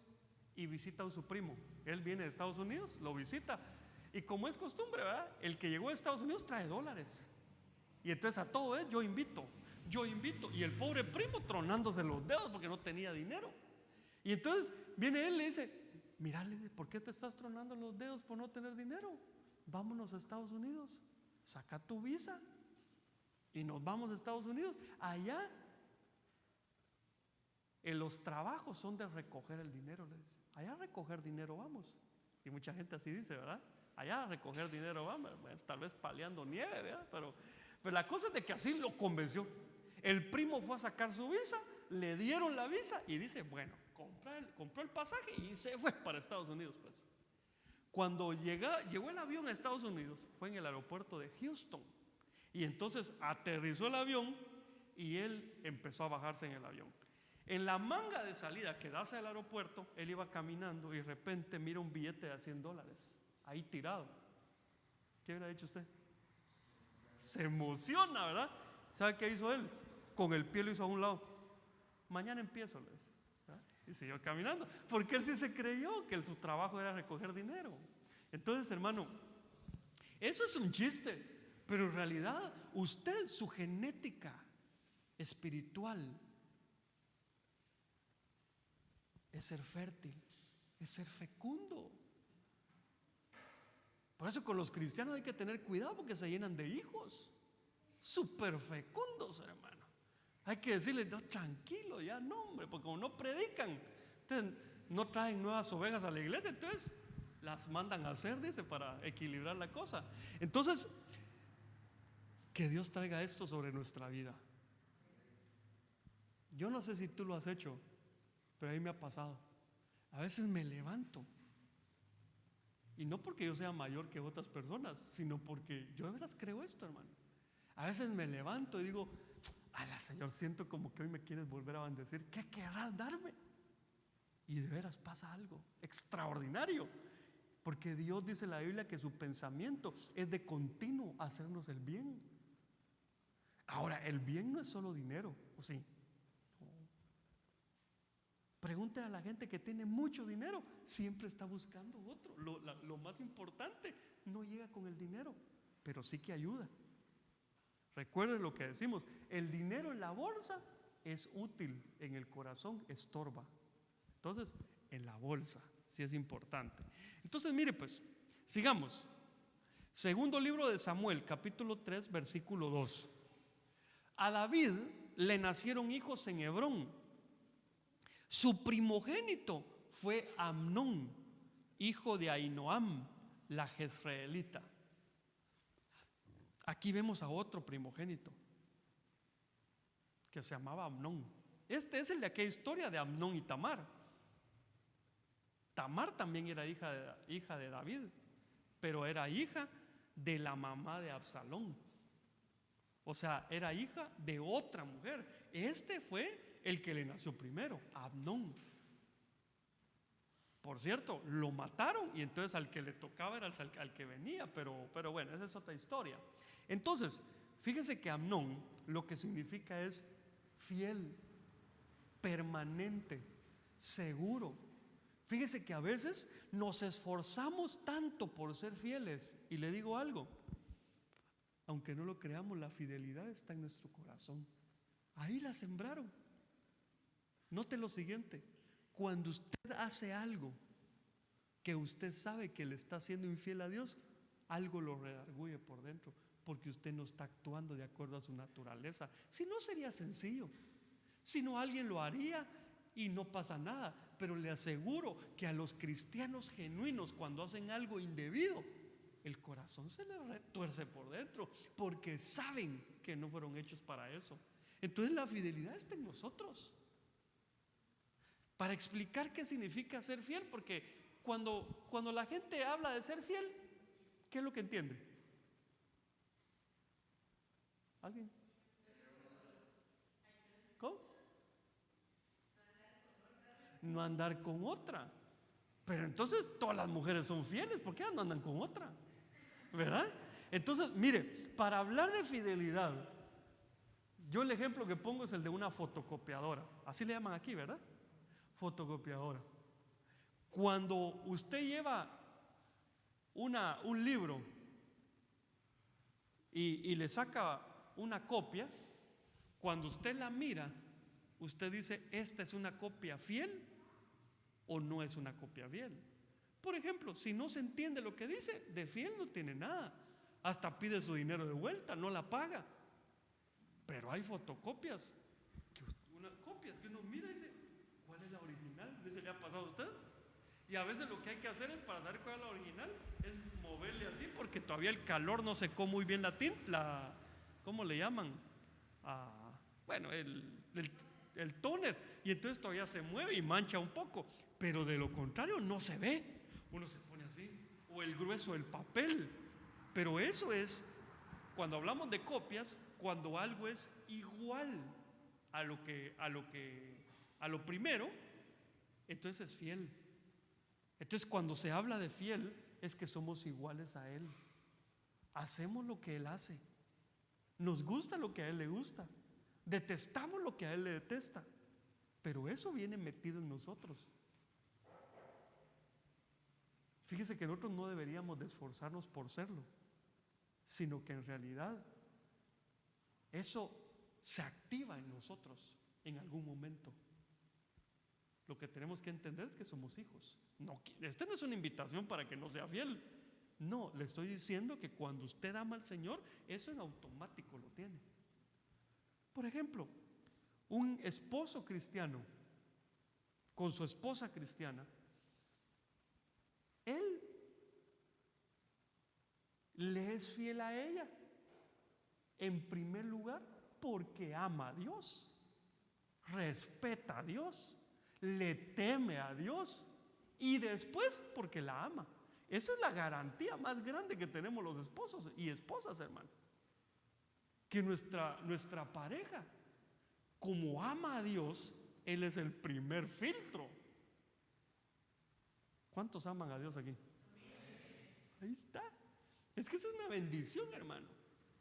S1: y visita a su primo. Él viene de Estados Unidos, lo visita, y como es costumbre, ¿verdad? El que llegó de Estados Unidos trae dólares, y entonces a todo yo invito, y el pobre primo tronándose los dedos porque no tenía dinero. Y entonces viene él y le dice: mira, ¿por qué te estás tronando los dedos por no tener dinero? Vámonos a Estados Unidos, saca tu visa y nos vamos a Estados Unidos. Allá en los trabajos son de recoger el dinero, le dice. Allá a recoger dinero vamos. Y mucha gente así dice, ¿verdad? Allá a recoger dinero vamos. Bueno, tal vez paleando nieve, ¿verdad? Pero la cosa es de que así lo convenció. El primo fue a sacar su visa, le dieron la visa y dice: bueno, compró el pasaje y se fue para Estados Unidos, pues. Cuando llegó el avión a Estados Unidos, fue en el aeropuerto de Houston. Y entonces aterrizó el avión y él empezó a bajarse en el avión. En la manga de salida que da hacia el aeropuerto, él iba caminando y de repente mira un billete de $100 ahí tirado. ¿Qué hubiera dicho usted? Se emociona, ¿verdad? ¿Sabe qué hizo él? Con el pie lo hizo a un lado. Mañana empiezo, le dice. Y siguió caminando, porque él sí se creyó que su trabajo era recoger dinero. Entonces, hermano, eso es un chiste, pero en realidad usted, su genética espiritual es ser fértil, es ser fecundo. Por eso con los cristianos hay que tener cuidado porque se llenan de hijos súper fecundos, hermano. Hay que decirles, no, tranquilo, ya no, hombre, porque como no predican, entonces no traen nuevas ovejas a la iglesia, entonces las mandan a hacer, dice, para equilibrar la cosa. Entonces, que Dios traiga esto sobre nuestra vida. Yo no sé si tú lo has hecho, pero a mí me ha pasado. A veces me levanto, y no porque yo sea mayor que otras personas, sino porque yo de veras creo esto, hermano. A veces me levanto y digo, ala, Señor, siento como que hoy me quieres volver a bendecir. ¿Qué querrás darme? Y de veras pasa algo extraordinario, porque Dios dice en la Biblia que su pensamiento es de continuo hacernos el bien. Ahora, el bien no es solo dinero, ¿o sí? No. Pregúntale a la gente que tiene mucho dinero, siempre está buscando otro. Lo más importante no llega con el dinero, pero sí que ayuda. Recuerden lo que decimos, el dinero en la bolsa es útil, en el corazón estorba. Entonces, en la bolsa sí es importante. Entonces, mire pues, sigamos. Segundo libro de Samuel, capítulo 3, versículo 2. A David le nacieron hijos en Hebrón. Su primogénito fue Amnón, hijo de Ahinoam, la jezreelita. Aquí vemos a otro primogénito que se llamaba Amnón. Este es el de aquella historia de Amnón y Tamar. Tamar también era hija de David, pero era hija de la mamá de Absalón. O sea, era hija de otra mujer. Este fue el que le nació primero, Amnón. Por cierto, lo mataron y entonces al que le tocaba era al que venía, pero bueno, esa es otra historia. Entonces, fíjense que Amnón lo que significa es fiel, permanente, seguro. Fíjese que a veces nos esforzamos tanto por ser fieles, y le digo algo, aunque no lo creamos, la fidelidad está en nuestro corazón. Ahí la sembraron. Note lo siguiente: cuando usted hace algo que usted sabe que le está haciendo infiel a Dios, algo lo redarguye por dentro, porque usted no está actuando de acuerdo a su naturaleza. Si no, sería sencillo. Si no, alguien lo haría y no pasa nada. Pero le aseguro que a los cristianos genuinos, cuando hacen algo indebido, el corazón se les retuerce por dentro, porque saben que no fueron hechos para eso. Entonces la fidelidad está en nosotros. Para explicar qué significa ser fiel, porque cuando la gente habla de ser fiel, ¿qué es lo que entiende? ¿Alguien? ¿Cómo? No andar con otra. Pero entonces todas las mujeres son fieles, ¿por qué no andan con otra? ¿Verdad? Entonces, mire, para hablar de fidelidad, yo el ejemplo que pongo es el de una fotocopiadora. Así le llaman aquí, ¿verdad? Fotocopiadora. Cuando usted lleva un libro y le saca una copia, cuando usted la mira, usted dice, ¿esta es una copia fiel o no es una copia fiel? Por ejemplo, si no se entiende lo que dice, de fiel no tiene nada. Hasta pide su dinero de vuelta, no la paga. Pero hay fotocopias, copias que uno mira y dice, ¿cuál es la original? ¿No se le ha pasado a usted? Y a veces lo que hay que hacer es, para saber cuál es la original, es moverle así, porque todavía el calor no secó muy bien la tinta, ¿cómo le llaman? Bueno, el tóner, y entonces todavía se mueve y mancha un poco, pero de lo contrario no se ve. Uno se pone así, o el grueso del papel. Pero eso es, cuando hablamos de copias, cuando algo es igual a lo primero, entonces es fiel. Entonces, cuando se habla de fiel, es que somos iguales a Él. Hacemos lo que Él hace. Nos gusta lo que a Él le gusta. Detestamos lo que a Él le detesta. Pero eso viene metido en nosotros. Fíjese que nosotros no deberíamos de esforzarnos por serlo, sino que en realidad eso se activa en nosotros en algún momento. Lo que tenemos que entender es que somos hijos. No, esta no es una invitación para que no sea fiel. No, le estoy diciendo que cuando usted ama al Señor, eso en automático lo tiene. Por ejemplo, un esposo cristiano con su esposa cristiana, él le es fiel a ella, en primer lugar, porque ama a Dios, respeta a Dios, le teme a Dios, y después porque la ama. Esa es la garantía más grande que tenemos los esposos y esposas, hermano. Que nuestra pareja, como ama a Dios, Él es el primer filtro. ¿Cuántos aman a Dios aquí? Ahí está. Es que esa es una bendición, hermano.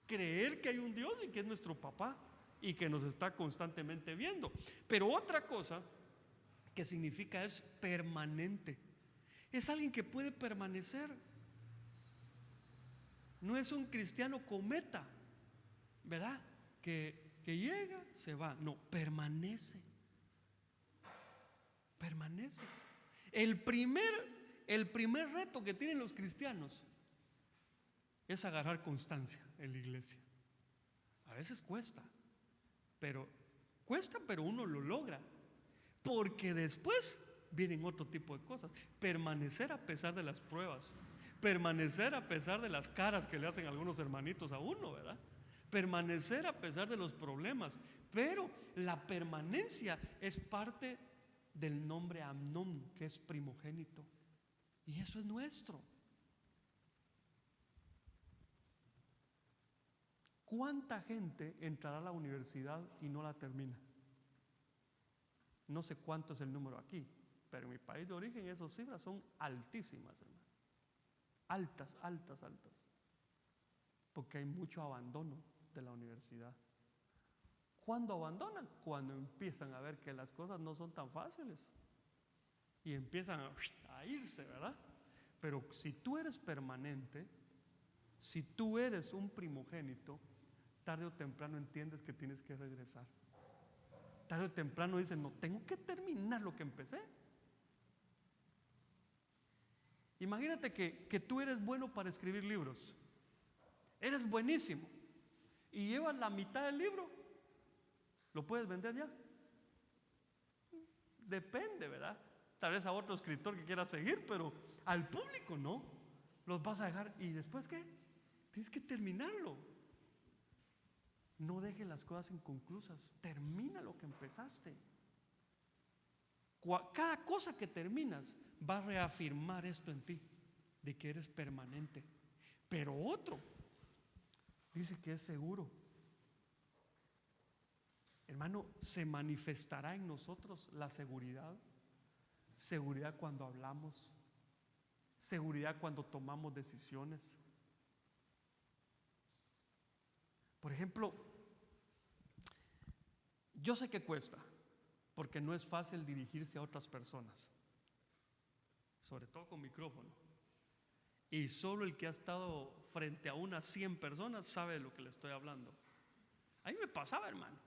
S1: Creer que hay un Dios y que es nuestro papá y que nos está constantemente viendo. Pero otra cosa que significa es permanente. Es alguien que puede permanecer. No es un cristiano cometa, ¿verdad? Que llega, se va. No, permanece. Permanece. El primer reto que tienen los cristianos es agarrar constancia en la iglesia. A veces cuesta, pero uno lo logra, porque después vienen otro tipo de cosas. Permanecer a pesar de las pruebas, permanecer a pesar de las caras que le hacen algunos hermanitos a uno, ¿verdad? Permanecer a pesar de los problemas. Pero la permanencia es parte del nombre Amnón, que es primogénito, y eso es nuestro. ¿Cuánta gente entrará a la universidad y no la termina? No sé cuánto es el número aquí, pero en mi país de origen esas cifras son altísimas, hermano. Altas, altas, altas. Porque hay mucho abandono de la universidad. ¿Cuándo abandonan? Cuando empiezan a ver que las cosas no son tan fáciles y empiezan a irse, ¿verdad? Pero si tú eres permanente, si tú eres un primogénito, tarde o temprano entiendes que tienes que regresar. Tarde o temprano dices, no, tengo que terminar lo que empecé. Imagínate que tú eres bueno para escribir libros. Eres buenísimo. Y llevas la mitad del libro. ¿Lo puedes vender ya? Depende, ¿verdad? Tal vez a otro escritor que quiera seguir, pero al público no. Los vas a dejar. ¿Y después qué? Tienes que terminarlo. No dejes las cosas inconclusas. Termina lo que empezaste. Cada cosa que terminas va a reafirmar esto en ti, de que eres permanente. Pero otro dice que es seguro. Hermano, se manifestará en nosotros la seguridad. Seguridad cuando hablamos, seguridad cuando tomamos decisiones. Por ejemplo, yo sé que cuesta, porque no es fácil dirigirse a otras personas, sobre todo con micrófono. Y solo el que ha estado frente a unas 100 personas sabe de lo que le estoy hablando. A mí me pasaba, hermano.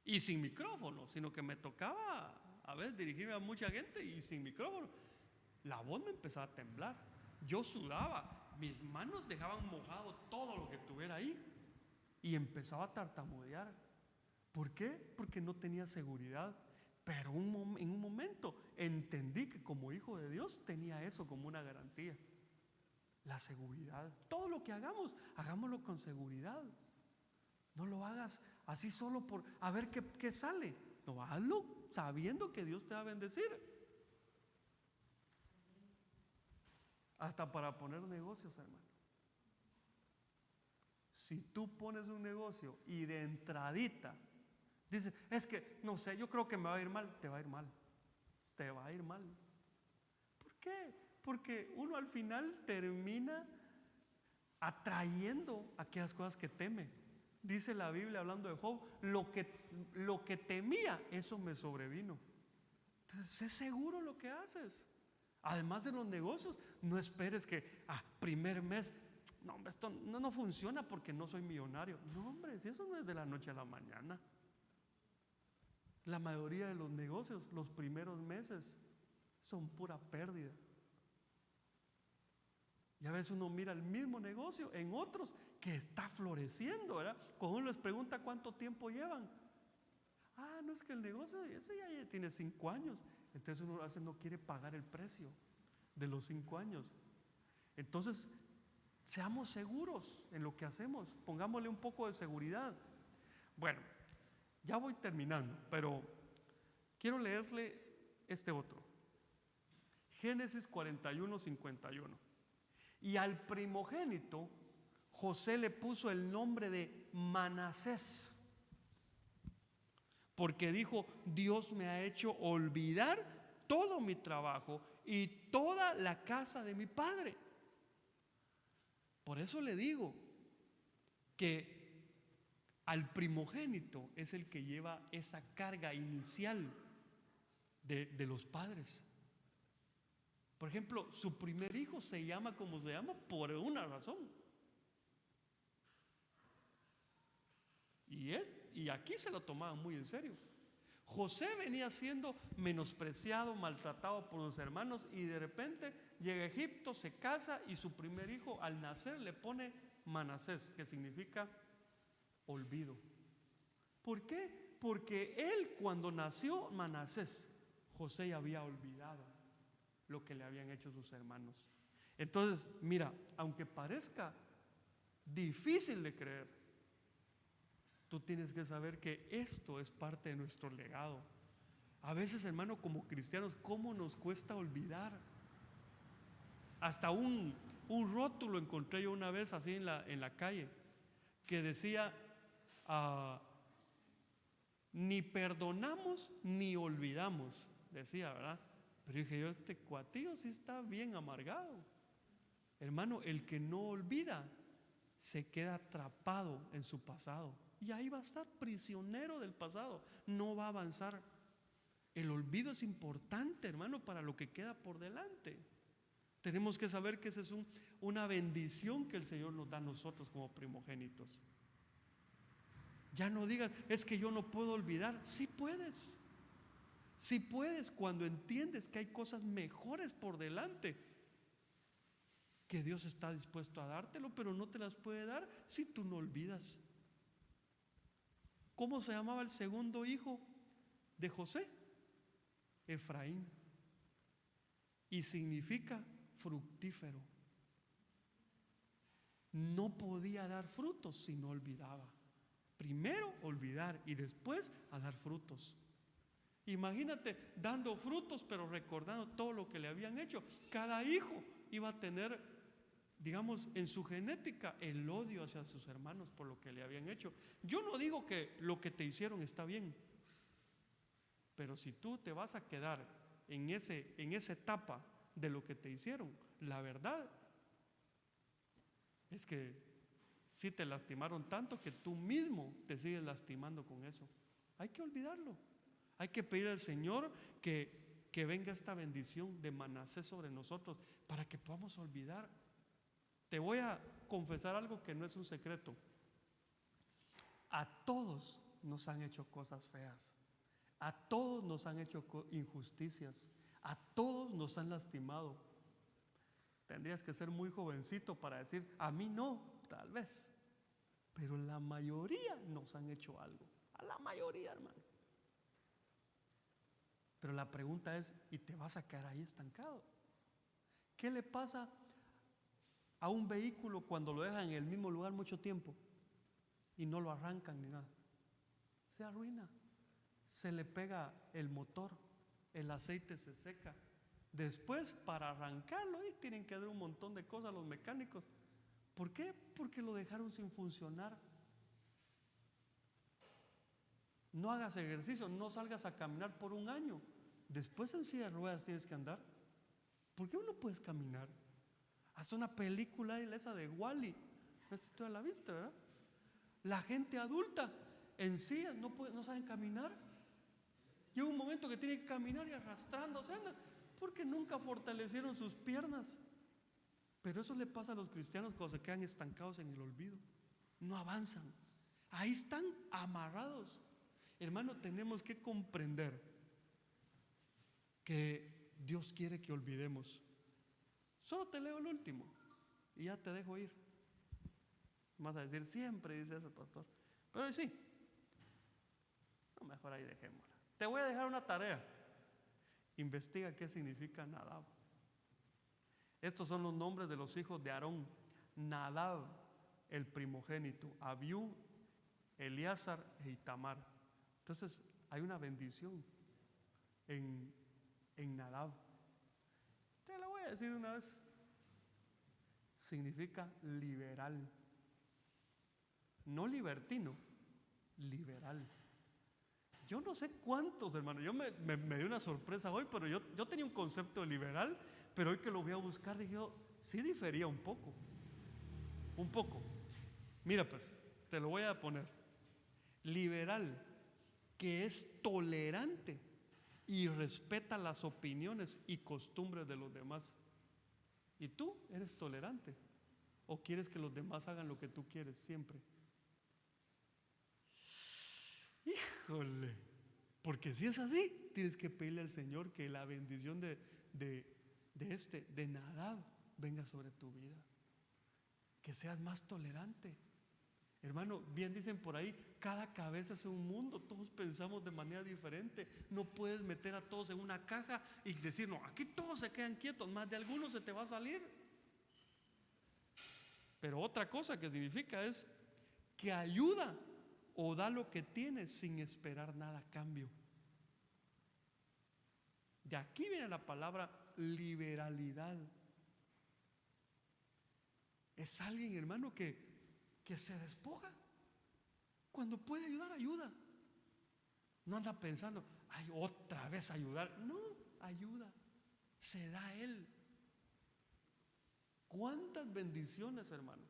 S1: Y sin micrófono, sino que me tocaba a veces dirigirme a mucha gente y sin micrófono. La voz me empezaba a temblar. Yo sudaba, mis manos dejaban mojado todo lo que tuviera ahí. Y empezaba a tartamudear. ¿Por qué? Porque no tenía seguridad. Pero en un momento entendí que como hijo de Dios tenía eso como una garantía. La seguridad. Todo lo que hagamos, hagámoslo con seguridad. No lo hagas así solo por a ver qué sale. No, hazlo sabiendo que Dios te va a bendecir. Hasta para poner negocios, hermano. Si tú pones un negocio y de entradita dices, es que no sé, yo creo que me va a ir mal, te va a ir mal. Te va a ir mal. ¿Por qué? Porque uno al final termina atrayendo aquellas cosas que teme. Dice la Biblia hablando de Job, lo que temía, eso me sobrevino. Entonces, sé seguro lo que haces. Además de los negocios, no esperes que primer mes, no, hombre, esto no funciona porque no soy millonario. No, hombre, si eso no es de la noche a la mañana. La mayoría de los negocios, los primeros meses, son pura pérdida. Y a veces uno mira el mismo negocio en otros que está floreciendo, ¿verdad? Cuando uno les pregunta cuánto tiempo llevan, no es que el negocio ese ya tiene 5 años. Entonces uno a veces no quiere pagar el precio de los 5 años. Entonces, seamos seguros en lo que hacemos, pongámosle un poco de seguridad. Bueno, ya voy terminando, pero quiero leerle este otro. Génesis 41:51. Y al primogénito José le puso el nombre de Manasés, porque dijo: Dios me ha hecho olvidar todo mi trabajo y toda la casa de mi padre. Por eso le digo que al primogénito es el que lleva esa carga inicial de los padres. Por ejemplo, su primer hijo se llama como se llama por una razón. Y aquí se lo tomaban muy en serio. José venía siendo menospreciado, maltratado por sus hermanos, y de repente llega a Egipto, se casa, y su primer hijo al nacer le pone Manasés, que significa olvido. ¿Por qué? Porque él, cuando nació Manasés, José ya había olvidado lo que le habían hecho sus hermanos. Entonces, mira, aunque parezca difícil de creer, tú tienes que saber que esto es parte de nuestro legado. A veces, hermano, como cristianos, ¿cómo nos cuesta olvidar? Hasta un rótulo encontré yo una vez así en la calle, que decía: ni perdonamos ni olvidamos, decía, ¿verdad? Pero dije yo, este cuatillo sí está bien amargado. Hermano, el que no olvida se queda atrapado en su pasado, y ahí va a estar prisionero del pasado, no va a avanzar. El olvido es importante, hermano, para lo que queda por delante. Tenemos que saber que esa es una bendición que el Señor nos da a nosotros como primogénitos. Ya no digas: es que yo no puedo olvidar. Sí puedes. Sí puedes, cuando entiendes que hay cosas mejores por delante, que Dios está dispuesto a dártelo, pero no te las puede dar si tú no olvidas. ¿Cómo se llamaba el segundo hijo de José? Efraín. Y significa fructífero. No podía dar frutos si no olvidaba. Primero olvidar y después a dar frutos. Imagínate dando frutos, pero recordando todo lo que le habían hecho. Cada hijo iba a tener, digamos, en su genética el odio hacia sus hermanos por lo que le habían hecho. Yo no digo que lo que te hicieron está bien, pero si tú te vas a quedar en esa etapa de lo que te hicieron, la verdad es que sí te lastimaron tanto que tú mismo te sigues lastimando con eso. Hay que olvidarlo. Hay que pedir al Señor que venga esta bendición de Manasés sobre nosotros para que podamos olvidar. Te voy a confesar algo que no es un secreto. A todos nos han hecho cosas feas. A todos nos han hecho injusticias. A todos nos han lastimado. Tendrías que ser muy jovencito para decir: a mí no, tal vez. Pero la mayoría nos han hecho algo. A la mayoría, hermano. Pero la pregunta es: ¿y te vas a quedar ahí estancado? ¿Qué le pasa a un vehículo cuando lo dejan en el mismo lugar mucho tiempo y no lo arrancan ni nada? Se arruina, se le pega el motor, el aceite se seca. Después, para arrancarlo, tienen que dar un montón de cosas los mecánicos. ¿Por qué? Porque lo dejaron sin funcionar. No hagas ejercicio, no salgas a caminar por un año. Después en silla de ruedas tienes que andar. ¿Por qué no puedes caminar? Haz una película esa de Wall-E. No sé si tú la viste, ¿verdad? La gente adulta en sillas no saben caminar. Llega un momento que tienen que caminar y arrastrándose andan, porque nunca fortalecieron sus piernas. Pero eso le pasa a los cristianos cuando se quedan estancados en el olvido. No avanzan. Ahí están amarrados. Hermano, tenemos que comprender que Dios quiere que olvidemos. Solo te leo el último y ya te dejo ir. Vas a decir, siempre dice eso, pastor. Pero sí, no, mejor ahí dejémosla. Te voy a dejar una tarea. Investiga qué significa Nadab. Estos son los nombres de los hijos de Aarón: Nadab, el primogénito; Abiú, Eleazar e Itamar. Entonces hay una bendición en Nadab. Te la voy a decir de una vez. Significa liberal. No libertino, liberal. Yo no sé cuántos, hermanos. Yo me di una sorpresa hoy, pero yo tenía un concepto de liberal, pero hoy que lo voy a buscar, dije yo, sí difería un poco. Un poco. Mira, pues, te lo voy a poner. Liberal, que es tolerante y respeta las opiniones y costumbres de los demás. ¿Y tú eres tolerante? ¿O quieres que los demás hagan lo que tú quieres siempre? Híjole, porque si es así, tienes que pedirle al Señor que la bendición de Nadab venga sobre tu vida, que seas más tolerante. Hermano, bien dicen por ahí, cada cabeza es un mundo, todos pensamos de manera diferente. No puedes meter a todos en una caja y decir, no, aquí todos se quedan quietos, más de algunos se te va a salir. Pero otra cosa que significa es que ayuda o da lo que tiene sin esperar nada a cambio. De aquí viene la palabra liberalidad. Es alguien, hermano, que se despoja. Cuando puede ayudar, ayuda. No anda pensando, ay, otra vez ayudar. No, ayuda. Se da a él. ¿Cuántas bendiciones, hermano,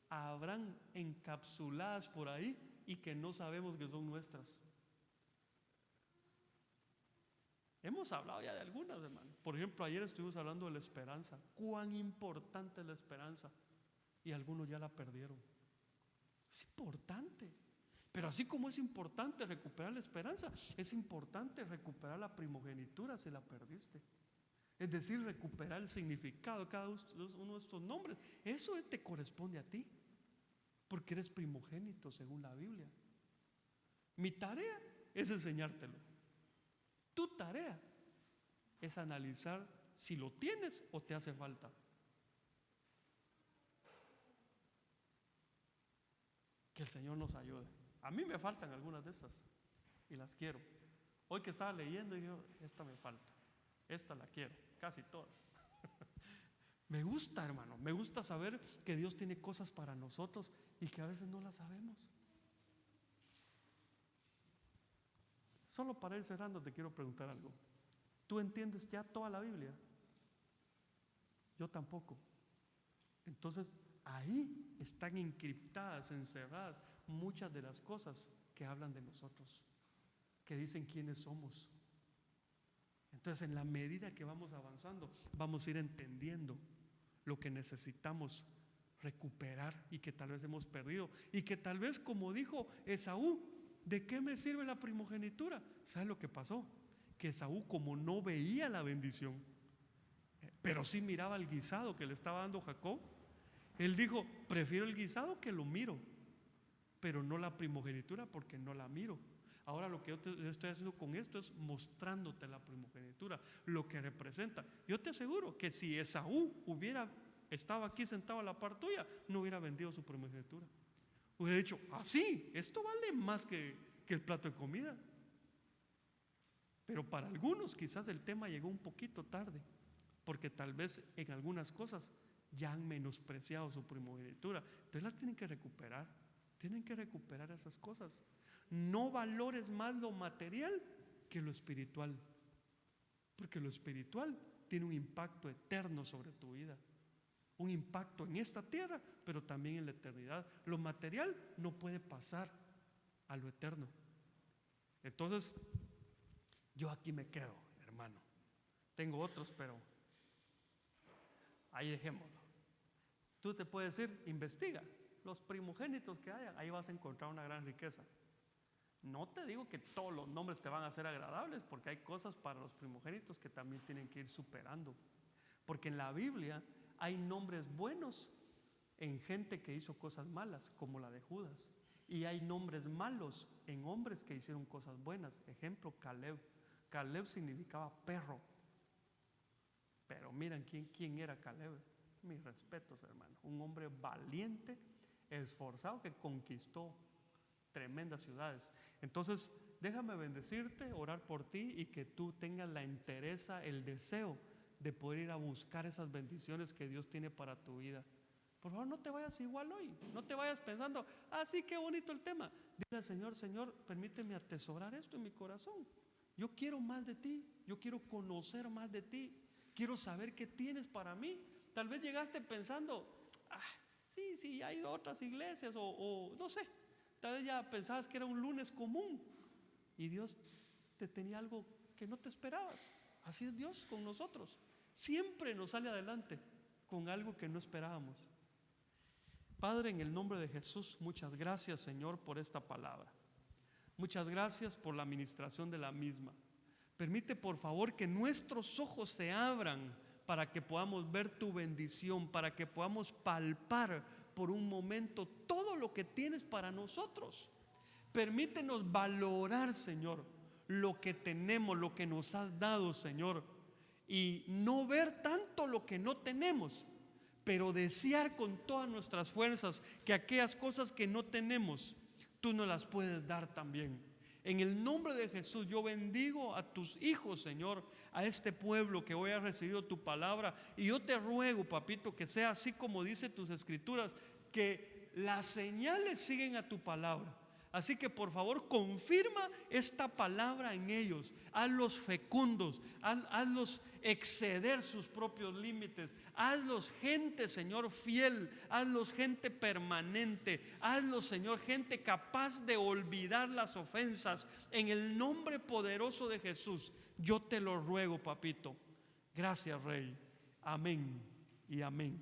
S1: habrán encapsuladas por ahí y que no sabemos que son nuestras? Hemos hablado ya de algunas, hermano. Por ejemplo, ayer estuvimos hablando de la esperanza. Cuán importante es la esperanza. Y algunos ya la perdieron. Es importante. Pero así como es importante recuperar la esperanza, es importante recuperar la primogenitura si la perdiste. Es decir, recuperar el significado de cada uno de estos nombres. Eso te corresponde a ti, porque eres primogénito según la Biblia. Mi tarea es enseñártelo. Tu tarea es analizar si lo tienes o te hace falta. Que el Señor nos ayude. A mí me faltan algunas de estas y las quiero. Hoy que estaba leyendo, yo, esta me falta, esta la quiero, casi todas. Me gusta, hermano, me gusta saber que Dios tiene cosas para nosotros y que a veces no las sabemos. Solo para ir cerrando te quiero preguntar algo. ¿Tú entiendes ya toda la Biblia? Yo tampoco. Entonces ahí están encriptadas, encerradas muchas de las cosas que hablan de nosotros, que dicen quiénes somos. Entonces, en la medida que vamos avanzando, vamos a ir entendiendo lo que necesitamos recuperar y que tal vez hemos perdido, y que tal vez, como dijo Esaú, ¿de qué me sirve la primogenitura? ¿Sabes lo que pasó? Que Esaú, como no veía la bendición, pero sí miraba el guisado que le estaba dando Jacob, él dijo, prefiero el guisado que lo miro, pero no la primogenitura porque no la miro. Ahora lo que yo estoy haciendo con esto es mostrándote la primogenitura, lo que representa. Yo te aseguro que si Esaú hubiera estado aquí sentado a la par tuya, no hubiera vendido su primogenitura. Hubiera dicho, así, esto vale más que el plato de comida. Pero para algunos quizás el tema llegó un poquito tarde, porque tal vez en algunas cosas ya han menospreciado su primogenitura. Entonces las tienen que recuperar. Tienen que recuperar esas cosas. No valores más lo material que lo espiritual, porque lo espiritual tiene un impacto eterno sobre tu vida, un impacto en esta tierra, pero también en la eternidad. Lo material no puede pasar a lo eterno. Entonces, yo aquí me quedo, hermano. Tengo otros, pero ahí dejémoslo. Tú te puedes ir, investiga los primogénitos que hayan, ahí vas a encontrar una gran riqueza. No te digo que todos los nombres te van a ser agradables, porque hay cosas para los primogénitos que también tienen que ir superando. Porque en la Biblia hay nombres buenos en gente que hizo cosas malas, como la de Judas. Y hay nombres malos en hombres que hicieron cosas buenas. Ejemplo, Caleb. Caleb significaba perro. Pero miren quién era Caleb. Mis respetos, hermano. Un hombre valiente, esforzado, que conquistó tremendas ciudades. Entonces, déjame bendecirte, orar por ti y que tú tengas la entereza, el deseo de poder ir a buscar esas bendiciones que Dios tiene para tu vida. Por favor, no te vayas igual hoy. No te vayas pensando, sí, qué bonito el tema. Dile al Señor: Señor, permíteme atesorar esto en mi corazón. Yo quiero más de ti. Yo quiero conocer más de ti. Quiero saber qué tienes para mí. Tal vez llegaste pensando, sí, hay otras iglesias o no sé. Tal vez ya pensabas que era un lunes común y Dios te tenía algo que no te esperabas. Así es Dios con nosotros. Siempre nos sale adelante con algo que no esperábamos. Padre, en el nombre de Jesús, muchas gracias, Señor, por esta palabra. Muchas gracias por la administración de la misma. Permite, por favor, que nuestros ojos se abran para que podamos ver tu bendición, para que podamos palpar por un momento todo lo que tienes para nosotros. Permítenos valorar, Señor, lo que tenemos, lo que nos has dado, Señor, y no ver tanto lo que no tenemos, pero desear con todas nuestras fuerzas que aquellas cosas que no tenemos, tú nos las puedes dar también. En el nombre de Jesús yo bendigo a tus hijos, Señor, a este pueblo que hoy ha recibido tu palabra. Y yo te ruego, papito, que sea así como dice tus escrituras, que las señales siguen a tu palabra. Así que por favor confirma esta palabra en ellos. Hazlos fecundos, hazlos exceder sus propios límites. Hazlos gente, Señor, fiel. Hazlos gente permanente. Hazlos, Señor, gente capaz de olvidar las ofensas. En el nombre poderoso de Jesús yo te lo ruego, papito. Gracias, Rey. Amén y amén.